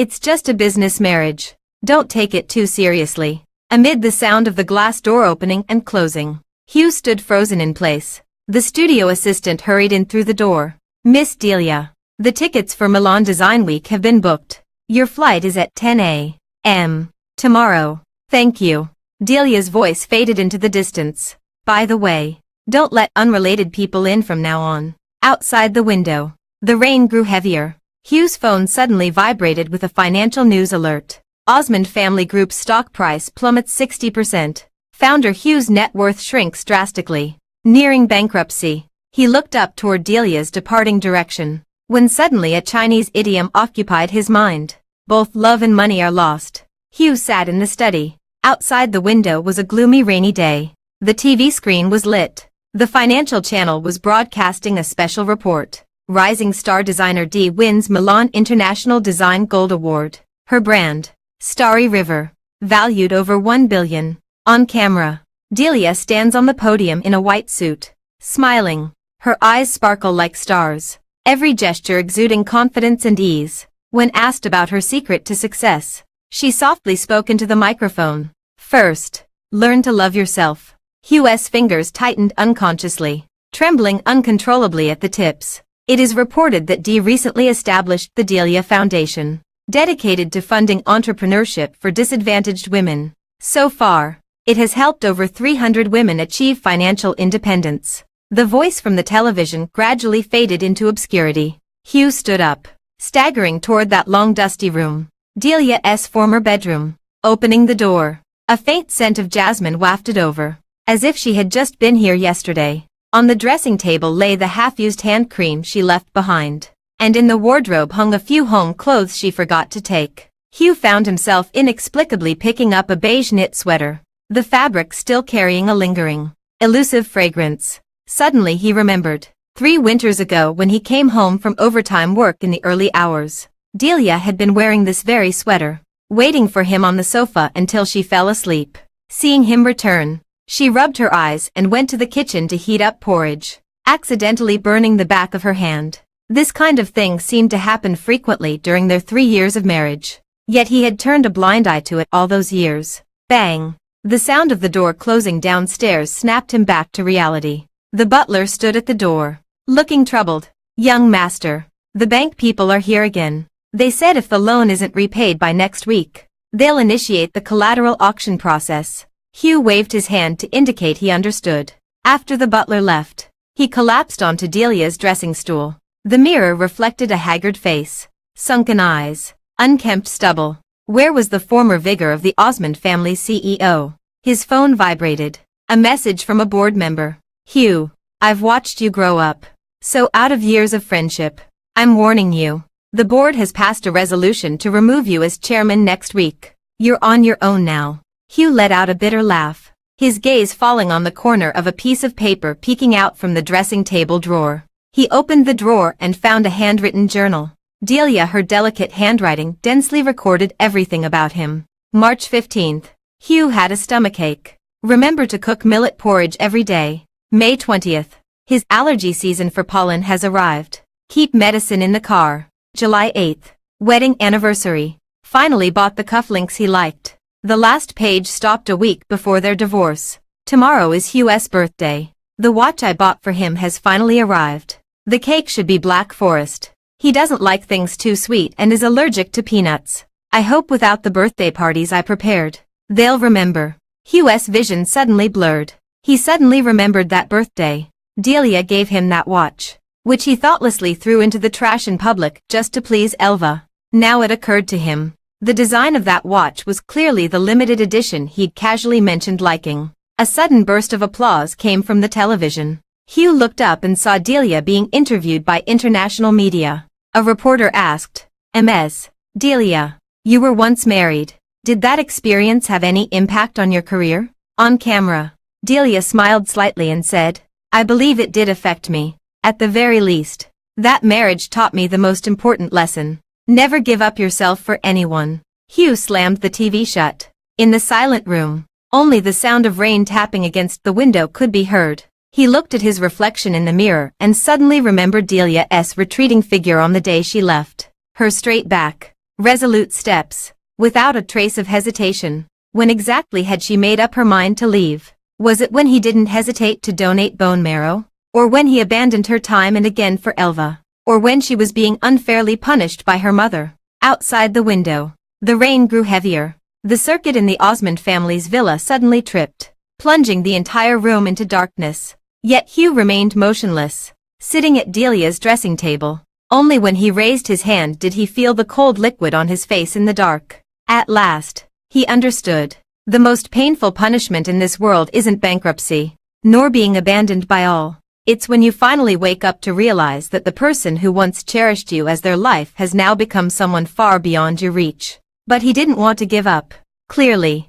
Speaker 1: it's just a business marriage. Don't take it too seriously." Amid the sound of the glass door opening and closing, Hugh stood frozen in place. The studio assistant hurried in through the door. "Miss Delia, the tickets for Milan Design Week have been booked. Your flight is at 10 a.m. tomorrow." "Thank you." Delia's voice faded into the distance. "By the way, don't let unrelated people in from now on." Outside the window, the rain grew heavier. Hugh's phone suddenly vibrated with a financial news alert. Osmond Family Group's stock price plummets 60%. Founder Hugh's net worth shrinks drastically, nearing bankruptcy. He looked up toward Delia's departing direction, when suddenly a Chinese idiom occupied his mind. "Both love and money are lost." Hugh sat in the study. Outside the window was a gloomy rainy day. The TV screen was lit. The financial channel was broadcasting a special report. Rising star designer D wins Milan International Design Gold Award. Her brand, Starry River, valued over $1 billion. On camera, Delia stands on the podium in a white suit, smiling. Her eyes sparkle like stars, every gesture exuding confidence and ease. When asked about her secret to success, she softly spoke into the microphone. "First, learn to love yourself." Hugh's fingers tightened unconsciously, trembling uncontrollably at the tips. It is reported that Dee recently established the Delia Foundation, dedicated to funding entrepreneurship for disadvantaged women. So far, it has helped over 300 women achieve financial independence. The voice from the television gradually faded into obscurity. Hugh stood up, staggering toward that long dusty room, Delia's former bedroom. Opening the door, a faint scent of jasmine wafted over, as if she had just been here yesterday. On the dressing table lay the half-used hand cream she left behind, and in the wardrobe hung a few home clothes she forgot to take. Hugh found himself inexplicably picking up a beige knit sweater, the fabric still carrying a lingering, elusive fragrance. Suddenly he remembered, 3 winters ago when he came home from overtime work in the early hours, Delia had been wearing this very sweater, waiting for him on the sofa until she fell asleep. Seeing him return, she rubbed her eyes and went to the kitchen to heat up porridge. accidentally burning the back of her hand. This kind of thing seemed to happen frequently during their 3 years of marriage. Yet he had turned a blind eye to it all those years. Bang! The sound of the door closing downstairs snapped him back to reality. The butler stood at the door, looking troubled. "Young master, the bank people are here again. They said if the loan isn't repaid by next week, they'll initiate the collateral auction process." Hugh waved his hand to indicate he understood. After the butler left, he collapsed onto Delia's dressing stool. The mirror reflected a haggard face, sunken eyes, unkempt stubble. Where was the former vigor of the Osmond family's CEO? His phone vibrated. A message from a board member. "Hugh, I've watched you grow up. So out of years of friendship, I'm warning you. The board has passed a resolution to remove you as chairman next week. You're on your own now." Hugh let out a bitter laugh, his gaze falling on the corner of a piece of paper peeking out from the dressing table drawer. He opened the drawer and found a handwritten journal. Delia, her delicate handwriting densely recorded everything about him. March 15th. Hugh had a stomachache. Remember to cook millet porridge every day. May 20th. His allergy season for pollen has arrived. Keep medicine in the car. July 8th. Wedding anniversary. Finally bought the cufflinks he liked. The last page stopped a week before their divorce. Tomorrow is Hugh's birthday. The watch I bought for him has finally arrived. The cake should be Black Forest. He doesn't like things too sweet and is allergic to peanuts. I hope without the birthday parties I prepared, they'll remember. Hugh's vision suddenly blurred. He suddenly remembered that birthday. Delia gave him that watch, which he thoughtlessly threw into the trash in public just to please Elva. Now it occurred to him. The design of that watch was clearly the limited edition he'd casually mentioned liking. A sudden burst of applause came from the television. Hugh looked up and saw Delia being interviewed by international media. A reporter asked, "Ms. Delia, you were once married. Did that experience have any impact on your career?" On camera, Delia smiled slightly and said, "I believe it did affect me. At the very least, that marriage taught me the most important lesson. Never give up yourself for anyone." Hugh slammed the TV shut. In the silent room, only the sound of rain tapping against the window could be heard. He looked at his reflection in the mirror and suddenly remembered Delia's retreating figure on the day she left. Her straight back, resolute steps, without a trace of hesitation. When exactly had she made up her mind to leave? Was it when he didn't hesitate to donate bone marrow? Or when he abandoned her time and again for Elva? Or when she was being unfairly punished by her mother? Outside the window, the rain grew heavier. The circuit in the Osmond family's villa suddenly tripped, plunging the entire room into darkness. Yet Hugh remained motionless, sitting at Delia's dressing table. Only when he raised his hand did he feel the cold liquid on his face in the dark. At last, he understood. The most painful punishment in this world isn't bankruptcy, nor being abandoned by all. It's when you finally wake up to realize that the person who once cherished you as their life has now become someone far beyond your reach. But he didn't want to give up. Clearly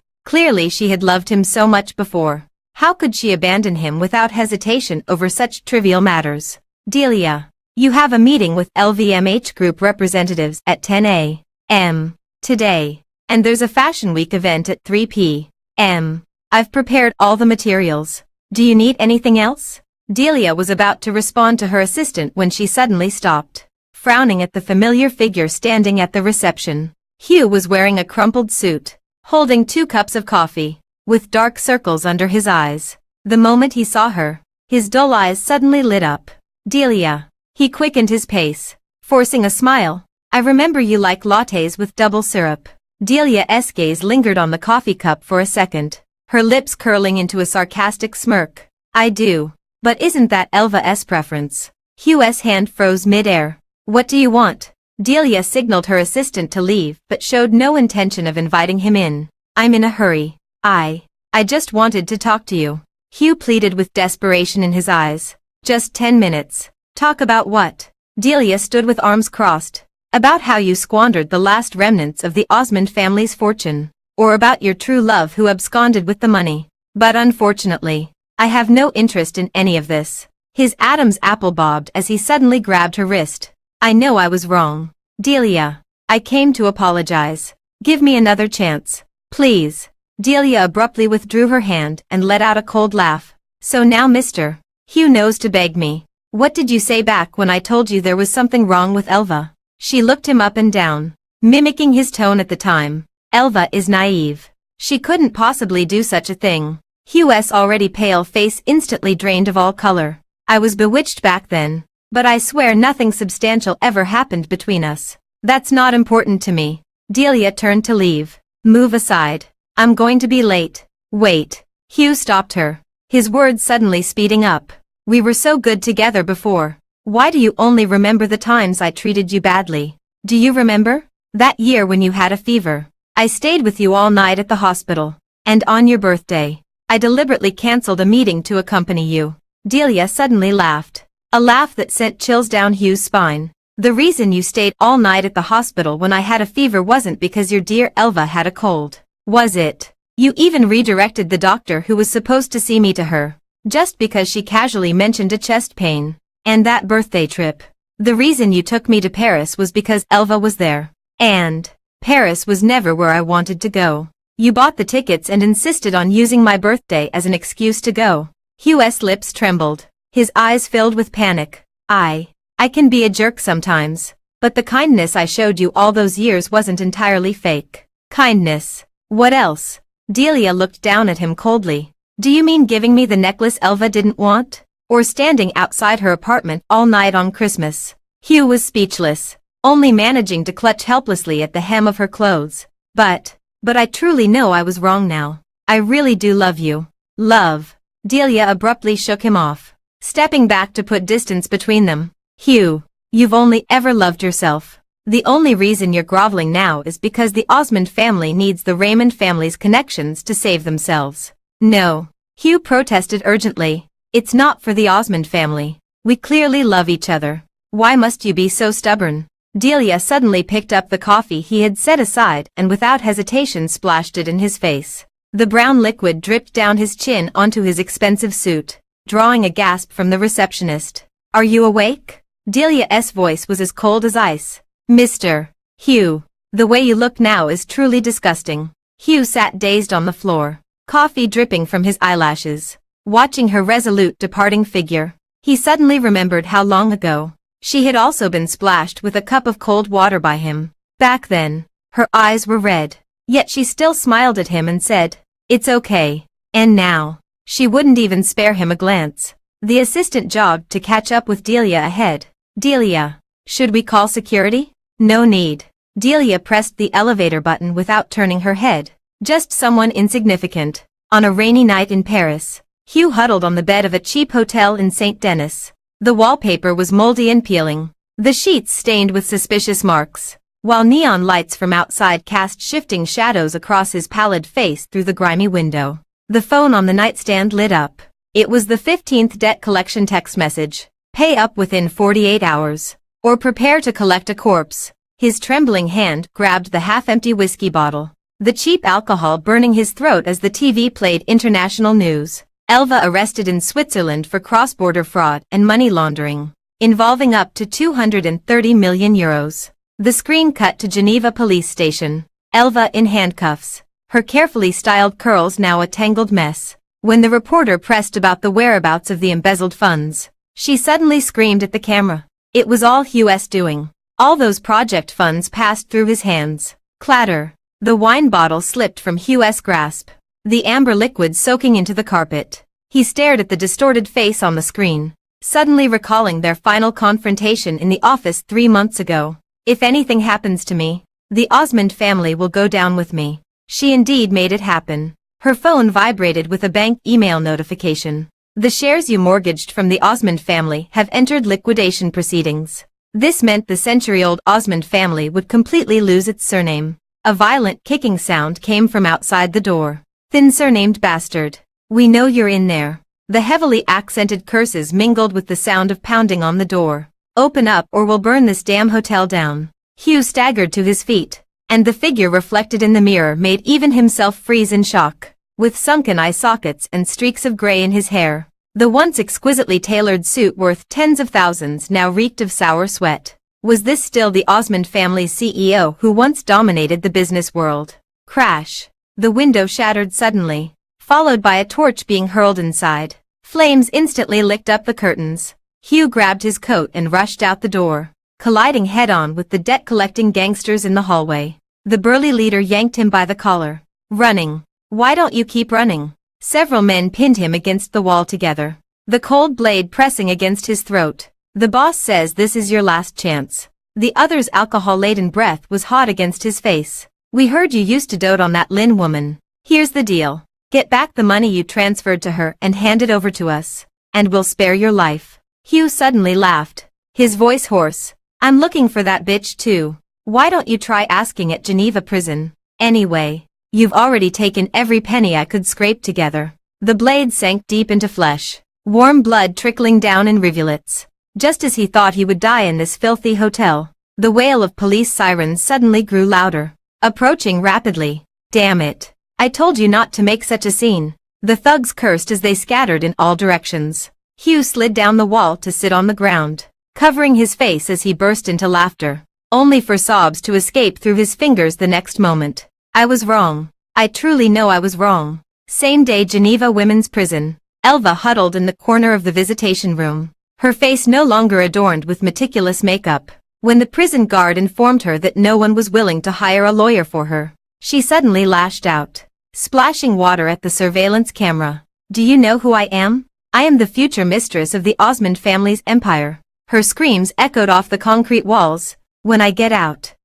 Speaker 1: she had loved him so much before. How could she abandon him without hesitation over such trivial matters? "Delia, you have a meeting with LVMH Group representatives at 10 a.m. today, and there's a Fashion Week event at 3 p.m. I've prepared all the materials. Do you need anything else?" Delia was about to respond to her assistant when she suddenly stopped, frowning at the familiar figure standing at the reception. Hugh was wearing a crumpled suit, holding 2 cups of coffee, with dark circles under his eyes. The moment he saw her, his dull eyes suddenly lit up. "Delia." He quickened his pace, forcing a smile. "I remember you like lattes with double syrup." Delia's gaze lingered on the coffee cup for a second, her lips curling into a sarcastic smirk. "I do. But isn't that Elva's preference?" Hugh's hand froze mid-air. "What do you want?" Delia signaled her assistant to leave but showed no intention of inviting him in. "I'm in a hurry. I just wanted to talk to you." Hugh pleaded with desperation in his eyes. "Just 10 minutes. Talk about what?" Delia stood with arms crossed. "About how you squandered the last remnants of the Osmond family's fortune. Or about your true love who absconded with the money. But unfortunately, I have no interest in any of this." His Adam's apple bobbed as he suddenly grabbed her wrist. "I know I was wrong. Delia, I came to apologize. Give me another chance, please." Delia abruptly withdrew her hand and let out a cold laugh. "So now Mr. Hugh knows to beg me. What did you say back when I told you there was something wrong with Elva? She looked him up and down, mimicking his tone at the time. Elva is naive. She couldn't possibly do such a thing. Hugh's already pale face instantly drained of all color. I was bewitched back then, but I swear nothing substantial ever happened between us. That's not important to me. Delia turned to leave. Move aside. I'm going to be late. Wait. Hugh stopped her, his words suddenly speeding up. We were so good together before. Why do you only remember the times I treated you badly? Do you remember? That year when you had a fever. I stayed with you all night at the hospital. And on your birthday, I deliberately cancelled a meeting to accompany you. Delia suddenly laughed. A laugh that sent chills down Hugh's spine. The reason you stayed all night at the hospital when I had a fever wasn't because your dear Elva had a cold, was it? You even redirected the doctor who was supposed to see me to her, just because she casually mentioned a chest pain. And that birthday trip. The reason you took me to Paris was because Elva was there. And Paris was never where I wanted to go. You bought the tickets and insisted on using my birthday as an excuse to go. Hugh's lips trembled. His eyes filled with panic. I can be a jerk sometimes, but the kindness I showed you all those years wasn't entirely fake. Kindness. What else? Delia looked down at him coldly. Do you mean giving me the necklace Elva didn't want? Or standing outside her apartment all night on Christmas? Hugh was speechless, only managing to clutch helplessly at the hem of her clothes. But I truly know I was wrong now. I really do love you. Love. Delia abruptly shook him off, stepping back to put distance between them. Hugh, you've only ever loved yourself. The only reason you're groveling now is because the Osmond family needs the Raymond family's connections to save themselves. No. Hugh protested urgently. It's not for the Osmond family. We clearly love each other. Why must you be so stubborn? Delia suddenly picked up the coffee he had set aside and without hesitation splashed it in his face. The brown liquid dripped down his chin onto his expensive suit, drawing a gasp from the receptionist. Are you awake? Delia's voice was as cold as ice. Mr. Hugh, the way you look now is truly disgusting. Hugh sat dazed on the floor, coffee dripping from his eyelashes, watching her resolute departing figure. He suddenly remembered how long ago she had also been splashed with a cup of cold water by him. Back then, her eyes were red, yet she still smiled at him and said, "It's okay." And now, she wouldn't even spare him a glance. The assistant jogged to catch up with Delia ahead. Delia, should we call security? No need. Delia pressed the elevator button without turning her head. Just someone insignificant. On a rainy night in Paris, Hugh huddled on the bed of a cheap hotel in St. Denis. The wallpaper was moldy and peeling, the sheets stained with suspicious marks, while neon lights from outside cast shifting shadows across his pallid face through the grimy window. The phone on the nightstand lit up. It was the 15th debt collection text message. Pay up within 48 hours, or prepare to collect a corpse. His trembling hand grabbed the half-empty whiskey bottle, the cheap alcohol burning his throat as the TV played international news. Elva arrested in Switzerland for cross-border fraud and money laundering, involving up to 230 million euros. The screen cut to Geneva police station. Elva in handcuffs, her carefully styled curls now a tangled mess. When the reporter pressed about the whereabouts of the embezzled funds, she suddenly screamed at the camera. It was all Hugh's doing. All those project funds passed through his hands. Clatter. The wine bottle slipped from Hugh's grasp, the amber liquid soaking into the carpet. He stared at the distorted face on the screen, suddenly recalling their final confrontation in the office 3 months ago. If anything happens to me, the Osmond family will go down with me. She indeed made it happen. Her phone vibrated with a bank email notification. The shares you mortgaged from the Osmond family have entered liquidation proceedings. This meant the century-old Osmond family would completely lose its surname. A violent kicking sound came from outside the door. Thin surnamed bastard. We know you're in there. The heavily accented curses mingled with the sound of pounding on the door. Open up or we'll burn this damn hotel down. Hugh staggered to his feet, and the figure reflected in the mirror made even himself freeze in shock. With sunken eye sockets and streaks of gray in his hair, the once exquisitely tailored suit worth tens of thousands now reeked of sour sweat. Was this still the Osmond family's CEO who once dominated the business world? Crash. The window shattered suddenly, followed by a torch being hurled inside. Flames instantly licked up the curtains. Hugh grabbed his coat and rushed out the door, colliding head-on with the debt-collecting gangsters in the hallway. The burly leader yanked him by the collar. Running. Why don't you keep running? Several men pinned him against the wall together, the cold blade pressing against his throat. The boss says this is your last chance. The other's alcohol-laden breath was hot against his face. We heard you used to dote on that Lynn woman. Here's the deal. Get back the money you transferred to her and hand it over to us, and we'll spare your life. Hugh suddenly laughed, his voice hoarse. I'm looking for that bitch too. Why don't you try asking at Geneva prison? Anyway, you've already taken every penny I could scrape together. The blade sank deep into flesh, warm blood trickling down in rivulets. Just as he thought he would die in this filthy hotel, the wail of police sirens suddenly grew louder, approaching rapidly. Damn it. I told you not to make such a scene. The thugs cursed as they scattered in all directions. Hugh slid down the wall to sit on the ground, covering his face as he burst into laughter, only for sobs to escape through his fingers the next moment. I was wrong. I truly know I was wrong. Same day Geneva Women's Prison. Elva huddled in the corner of the visitation room, her face no longer adorned with meticulous makeup. When the prison guard informed her that no one was willing to hire a lawyer for her, she suddenly lashed out, splashing water at the surveillance camera. Do you know who I am? I am the future mistress of the Osmond family's empire. Her screams echoed off the concrete walls. When I get out,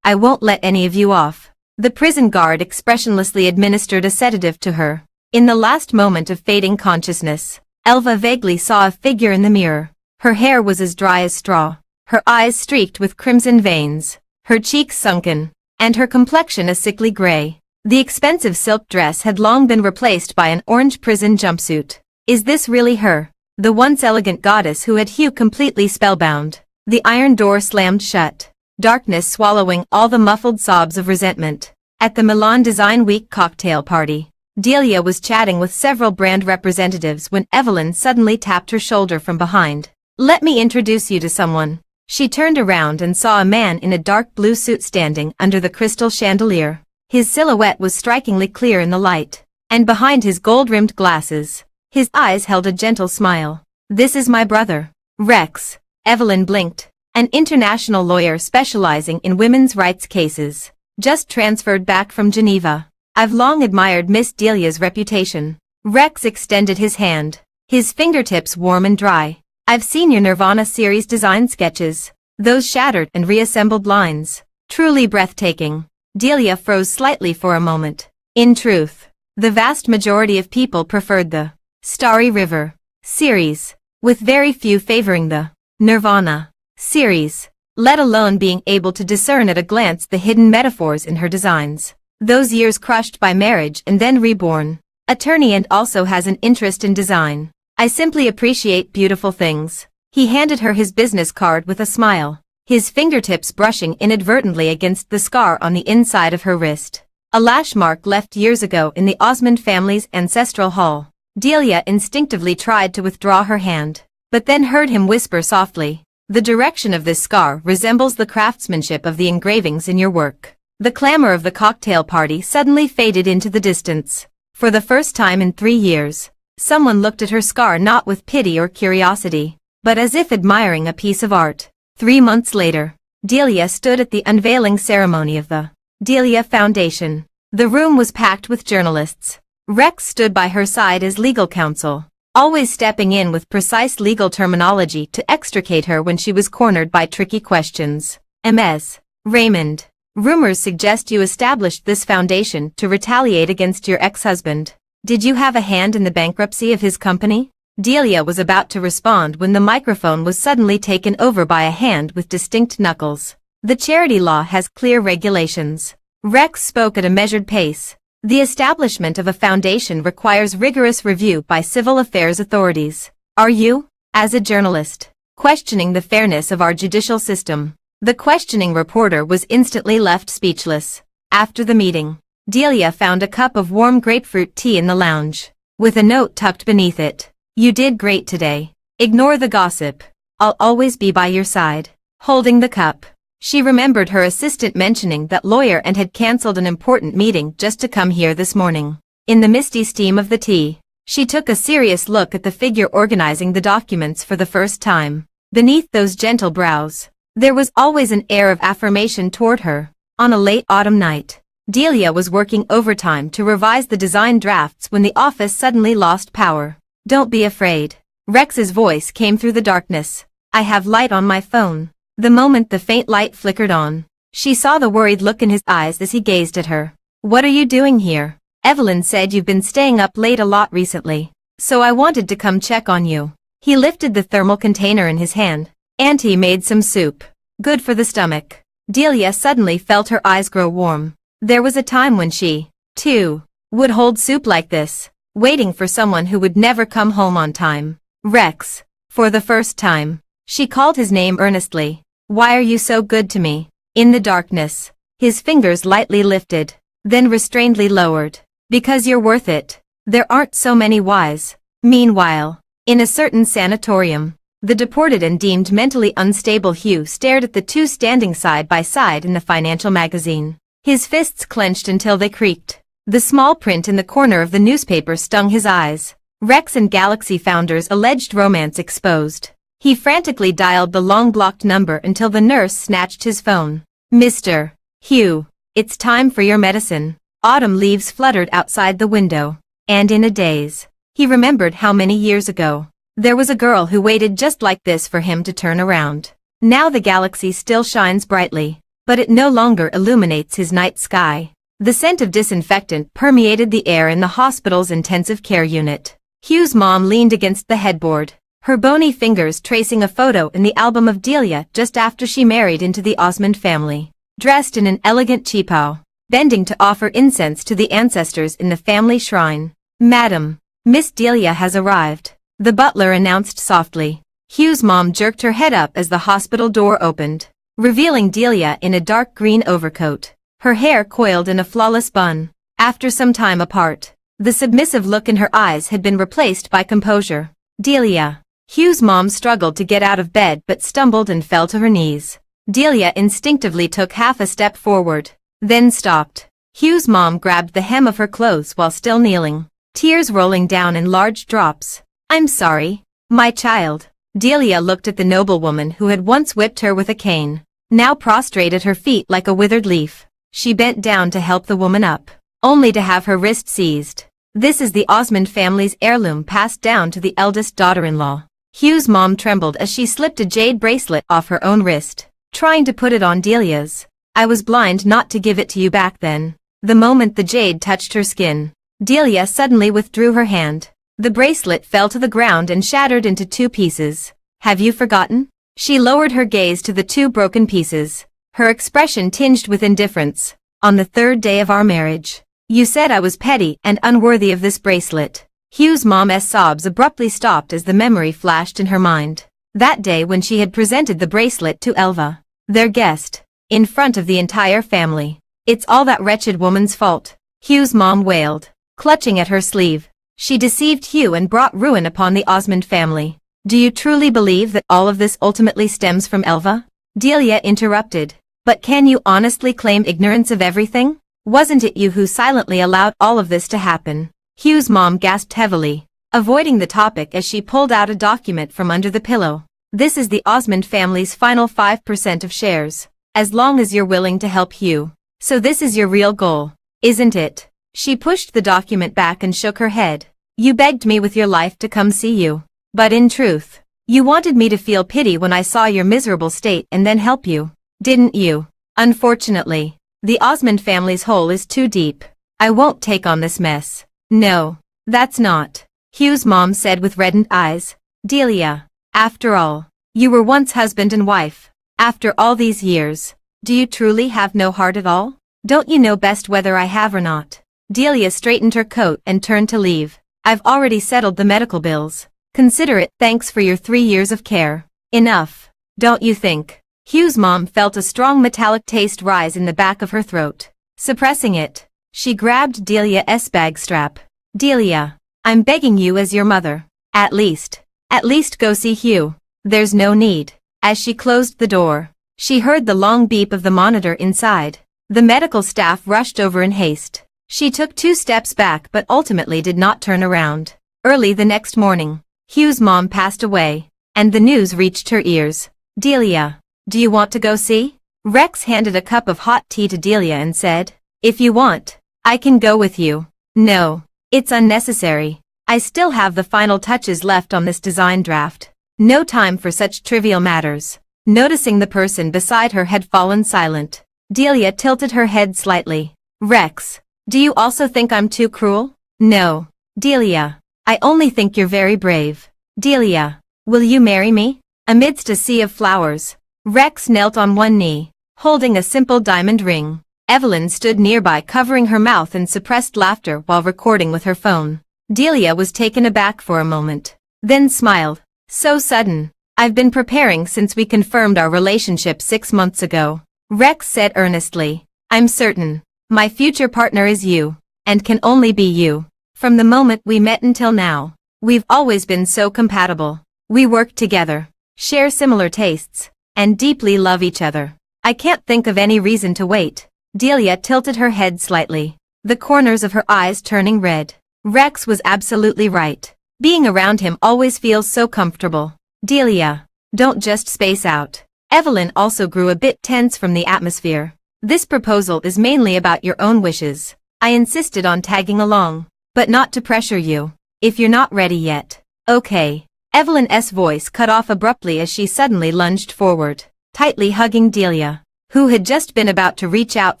Speaker 1: I won't let any of you off. The prison guard expressionlessly administered a sedative to her. In the last moment of fading consciousness, Elva vaguely saw a figure in the mirror. Her hair was as dry as straw, her eyes streaked with crimson veins, her cheeks sunken, and her complexion a sickly gray. The expensive silk dress had long been replaced by an orange prison jumpsuit. Is this really her? The once elegant goddess who had Hugh completely spellbound. The iron door slammed shut, darkness swallowing all the muffled sobs of resentment. At the Milan Design Week cocktail party, Delia was chatting with several brand representatives when Evelyn suddenly tapped her shoulder from behind. Let me introduce you to someone. She turned around and saw a man in a dark blue suit standing under the crystal chandelier. His silhouette was strikingly clear in the light, and behind his gold-rimmed glasses, his eyes held a gentle smile. This is my brother, Rex. Evelyn blinked. An international lawyer specializing in women's rights cases, just transferred back from Geneva. I've long admired Miss Delia's reputation. Rex extended his hand, his fingertips warm and dry. I've seen your Nirvana series design sketches. Those shattered and reassembled lines. Truly breathtaking. Delia froze slightly for a moment. In truth, the vast majority of people preferred the Starry River series, with very few favoring the Nirvana series, let alone being able to discern at a glance the hidden metaphors in her designs. Those years crushed by marriage and then reborn. Attorney and also has an interest in design. I simply appreciate beautiful things. He handed her his business card with a smile, his fingertips brushing inadvertently against the scar on the inside of her wrist. A lash mark left years ago in the Osmond family's ancestral hall. Delia instinctively tried to withdraw her hand, but then heard him whisper softly, the direction of this scar resembles the craftsmanship of the engravings in your work. The clamor of the cocktail party suddenly faded into the distance. For the first time in 3 years, someone looked at her scar not with pity or curiosity, but as if admiring a piece of art. 3 months later, Delia stood at the unveiling ceremony of the Delia Foundation. The room was packed with journalists. Rex stood by her side as legal counsel, always stepping in with precise legal terminology to extricate her when she was cornered by tricky questions. Ms. Raymond, rumors suggest you established this foundation to retaliate against your ex-husband. Did you have a hand in the bankruptcy of his company? Delia was about to respond when the microphone was suddenly taken over by a hand with distinct knuckles. The charity law has clear regulations. Rex spoke at a measured pace. The establishment of a foundation requires rigorous review by civil affairs authorities. Are you, as a journalist, questioning the fairness of our judicial system? The questioning reporter was instantly left speechless. After the meeting, Delia found a cup of warm grapefruit tea in the lounge, with a note tucked beneath it. You did great today. Ignore the gossip. I'll always be by your side. Holding the cup, she remembered her assistant mentioning that lawyer and had cancelled an important meeting just to come here this morning. In the misty steam of the tea, She took a serious look at the figure organizing the documents for the first time. Beneath those gentle brows, there was always an air of affirmation toward her. On a late autumn night, Delia was working overtime to revise the design drafts when the office suddenly lost power. "Don't be afraid." Rex's voice came through the darkness. "I have light on my phone." The moment the faint light flickered on, she saw the worried look in his eyes as he gazed at her. "What are you doing here?" "Evelyn said you've been staying up late a lot recently, so I wanted to come check on you." He lifted the thermal container in his hand. "Auntie made some soup. Good for the stomach." Delia suddenly felt her eyes grow warm. There was a time when she, too, would hold soup like this, waiting for someone who would never come home on time. "Rex." For the first time, she called his name earnestly. "Why are you so good to me?" In the darkness, his fingers lightly lifted, then restrainedly lowered. "Because you're worth it. There aren't so many whys." Meanwhile, in a certain sanatorium, the deported and deemed mentally unstable Hugh stared at the two standing side by side in the financial magazine. His fists clenched until they creaked. The small print in the corner of the newspaper stung his eyes. Rex and Galaxy founders' alleged romance exposed. He frantically dialed the long-blocked number until the nurse snatched his phone. "Mr. Hugh, it's time for your medicine." Autumn leaves fluttered outside the window, and in a daze, he remembered how many years ago, there was a girl who waited just like this for him to turn around. Now the galaxy still shines brightly, but it no longer illuminates his night sky. The scent of disinfectant permeated the air in the hospital's intensive care unit. Hugh's mom leaned against the headboard, her bony fingers tracing a photo in the album of Delia just after she married into the Osmond family. Dressed in an elegant cheapao, bending to offer incense to the ancestors in the family shrine. "Madam, Miss Delia has arrived," the butler announced softly. Hugh's mom jerked her head up as the hospital door opened, revealing Delia in a dark green overcoat, her hair coiled in a flawless bun. After some time apart, the submissive look in her eyes had been replaced by composure. "Delia." Hugh's mom struggled to get out of bed but stumbled and fell to her knees. Delia instinctively took half a step forward, then stopped. Hugh's mom grabbed the hem of her clothes while still kneeling, tears rolling down in large drops. "I'm sorry, my child." Delia looked at the noblewoman who had once whipped her with a cane, now prostrate at her feet like a withered leaf. She bent down to help the woman up, only to have her wrist seized. "This is the Osmond family's heirloom passed down to the eldest daughter-in-law." Hugh's mom trembled as she slipped a jade bracelet off her own wrist, trying to put it on Delia's. "I was blind not to give it to you back then." The moment the jade touched her skin, Delia suddenly withdrew her hand. The bracelet fell to the ground and shattered into two pieces. "Have you forgotten?" She lowered her gaze to the two broken pieces, her expression tinged with indifference. "On the third day of our marriage, you said I was petty and unworthy of this bracelet." Hugh's mom's sobs abruptly stopped as the memory flashed in her mind. That day when she had presented the bracelet to Elva, their guest, in front of the entire family. "It's all that wretched woman's fault," Hugh's mom wailed, clutching at her sleeve. "She deceived Hugh and brought ruin upon the Osmond family." "Do you truly believe that all of this ultimately stems from Elva?" Delia interrupted. "But can you honestly claim ignorance of everything? Wasn't it you who silently allowed all of this to happen?" Hugh's mom gasped heavily, avoiding the topic as she pulled out a document from under the pillow. "This is the Osmond family's final 5% of shares, as long as you're willing to help Hugh. So this is your real goal, isn't it?" She pushed the document back and shook her head. "You begged me with your life to come see you. But in truth, you wanted me to feel pity when I saw your miserable state and then help you, didn't you? Unfortunately, the Osmond family's hole is too deep. I won't take on this mess." "No, that's not," Hugh's mom said with reddened eyes. "Delia, after all, you were once husband and wife. After all these years, do you truly have no heart at all? Don't you know best whether I have or not?" Delia straightened her coat and turned to leave. "I've already settled the medical bills. Consider it thanks for your 3 years of care. Enough, don't you think?" Hugh's mom felt a strong metallic taste rise in the back of her throat. Suppressing it, she grabbed Delia's bag strap. "Delia, I'm begging you as your mother. At least go see Hugh." "There's no need." As she closed the door, she heard the long beep of the monitor inside. The medical staff rushed over in haste. She took 2 steps back but ultimately did not turn around. Early the next morning, Hugh's mom passed away, and the news reached her ears. Delia, do you want to go see? Rex handed a cup of hot tea to Delia and said, if you want, I can go with you. No, it's unnecessary. I still have the final touches left on this design draft. No time for such trivial matters. Noticing the person beside her had fallen silent, Delia tilted her head slightly. Rex, do you also think I'm too cruel? No, Delia. I only think you're very brave. Delia, will you marry me? Amidst a sea of flowers, Rex knelt on one knee, holding a simple diamond ring. Evelyn stood nearby covering her mouth in suppressed laughter while recording with her phone. Delia was taken aback for a moment, then smiled. So sudden. I've been preparing since we confirmed our relationship 6 months ago. Rex said earnestly. I'm certain. My future partner is you, and can only be you. From the moment we met until now, we've always been so compatible. We work together, share similar tastes, and deeply love each other. I can't think of any reason to wait. Delia tilted her head slightly, the corners of her eyes turning red. Rex was absolutely right. Being around him always feels so comfortable. Delia, don't just space out. Evelyn also grew a bit tense from the atmosphere. This proposal is mainly about your own wishes. I insisted on tagging along, but not to pressure you. If you're not ready yet. Okay. Evelyn's voice cut off abruptly as she suddenly lunged forward, tightly hugging Delia, who had just been about to reach out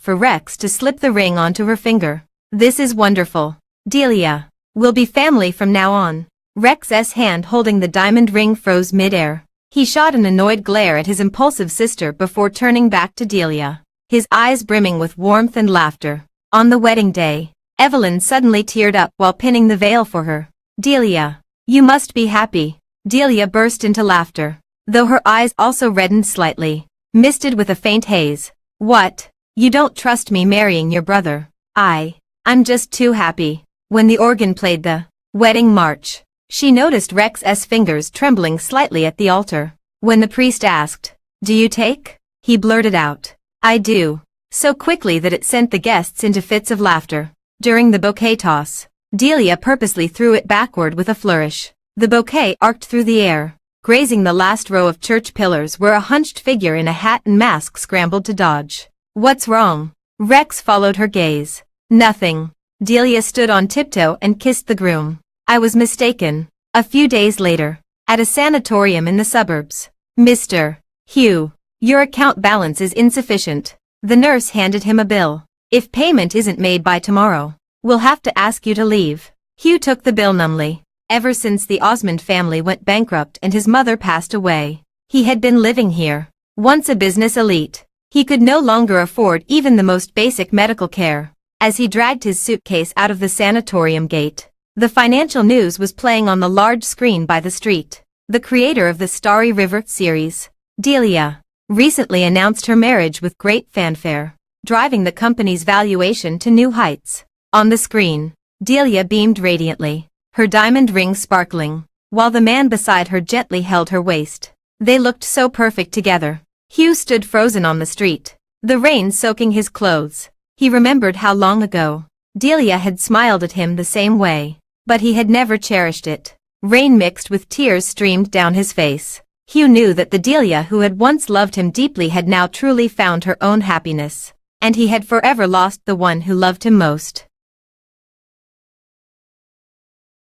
Speaker 1: for Rex to slip the ring onto her finger. This is wonderful. Delia, we'll be family from now on. Rex's hand holding the diamond ring froze mid-air. He shot an annoyed glare at his impulsive sister before turning back to Delia, his eyes brimming with warmth and laughter. On the wedding day, Evelyn suddenly teared up while pinning the veil for her. Delia, you must be happy. Delia burst into laughter, though her eyes also reddened slightly, misted with a faint haze. What? You don't trust me marrying your brother? I'm just too happy. When the organ played the wedding march, she noticed Rex's fingers trembling slightly at the altar. When the priest asked, do you take? He blurted out, I do, so quickly that it sent the guests into fits of laughter. During the bouquet toss, Delia purposely threw it backward with a flourish. The bouquet arced through the air, grazing the last row of church pillars where a hunched figure in a hat and mask scrambled to dodge. What's wrong? Rex followed her gaze. Nothing. Delia stood on tiptoe and kissed the groom. I was mistaken. A few days later, at a sanatorium in the suburbs. Mr. Hugh, your account balance is insufficient. The nurse handed him a bill. If payment isn't made by tomorrow, we'll have to ask you to leave. Hugh took the bill numbly. Ever since the Osmond family went bankrupt and his mother passed away, he had been living here. Once a business elite, he could no longer afford even the most basic medical care. As he dragged his suitcase out of the sanatorium gate, the financial news was playing on the large screen by the street. The creator of the Starry River series, Delia, recently announced her marriage with great fanfare, driving the company's valuation to new heights. On the screen, Delia beamed radiantly, her diamond ring sparkling, while the man beside her gently held her waist. They looked so perfect together. Hugh stood frozen on the street, the rain soaking his clothes. He remembered how long ago Delia had smiled at him the same way, but he had never cherished it. Rain mixed with tears streamed down his face. Hugh knew that the Delia who had once loved him deeply had now truly found her own happiness, and he had forever lost the one who loved him most.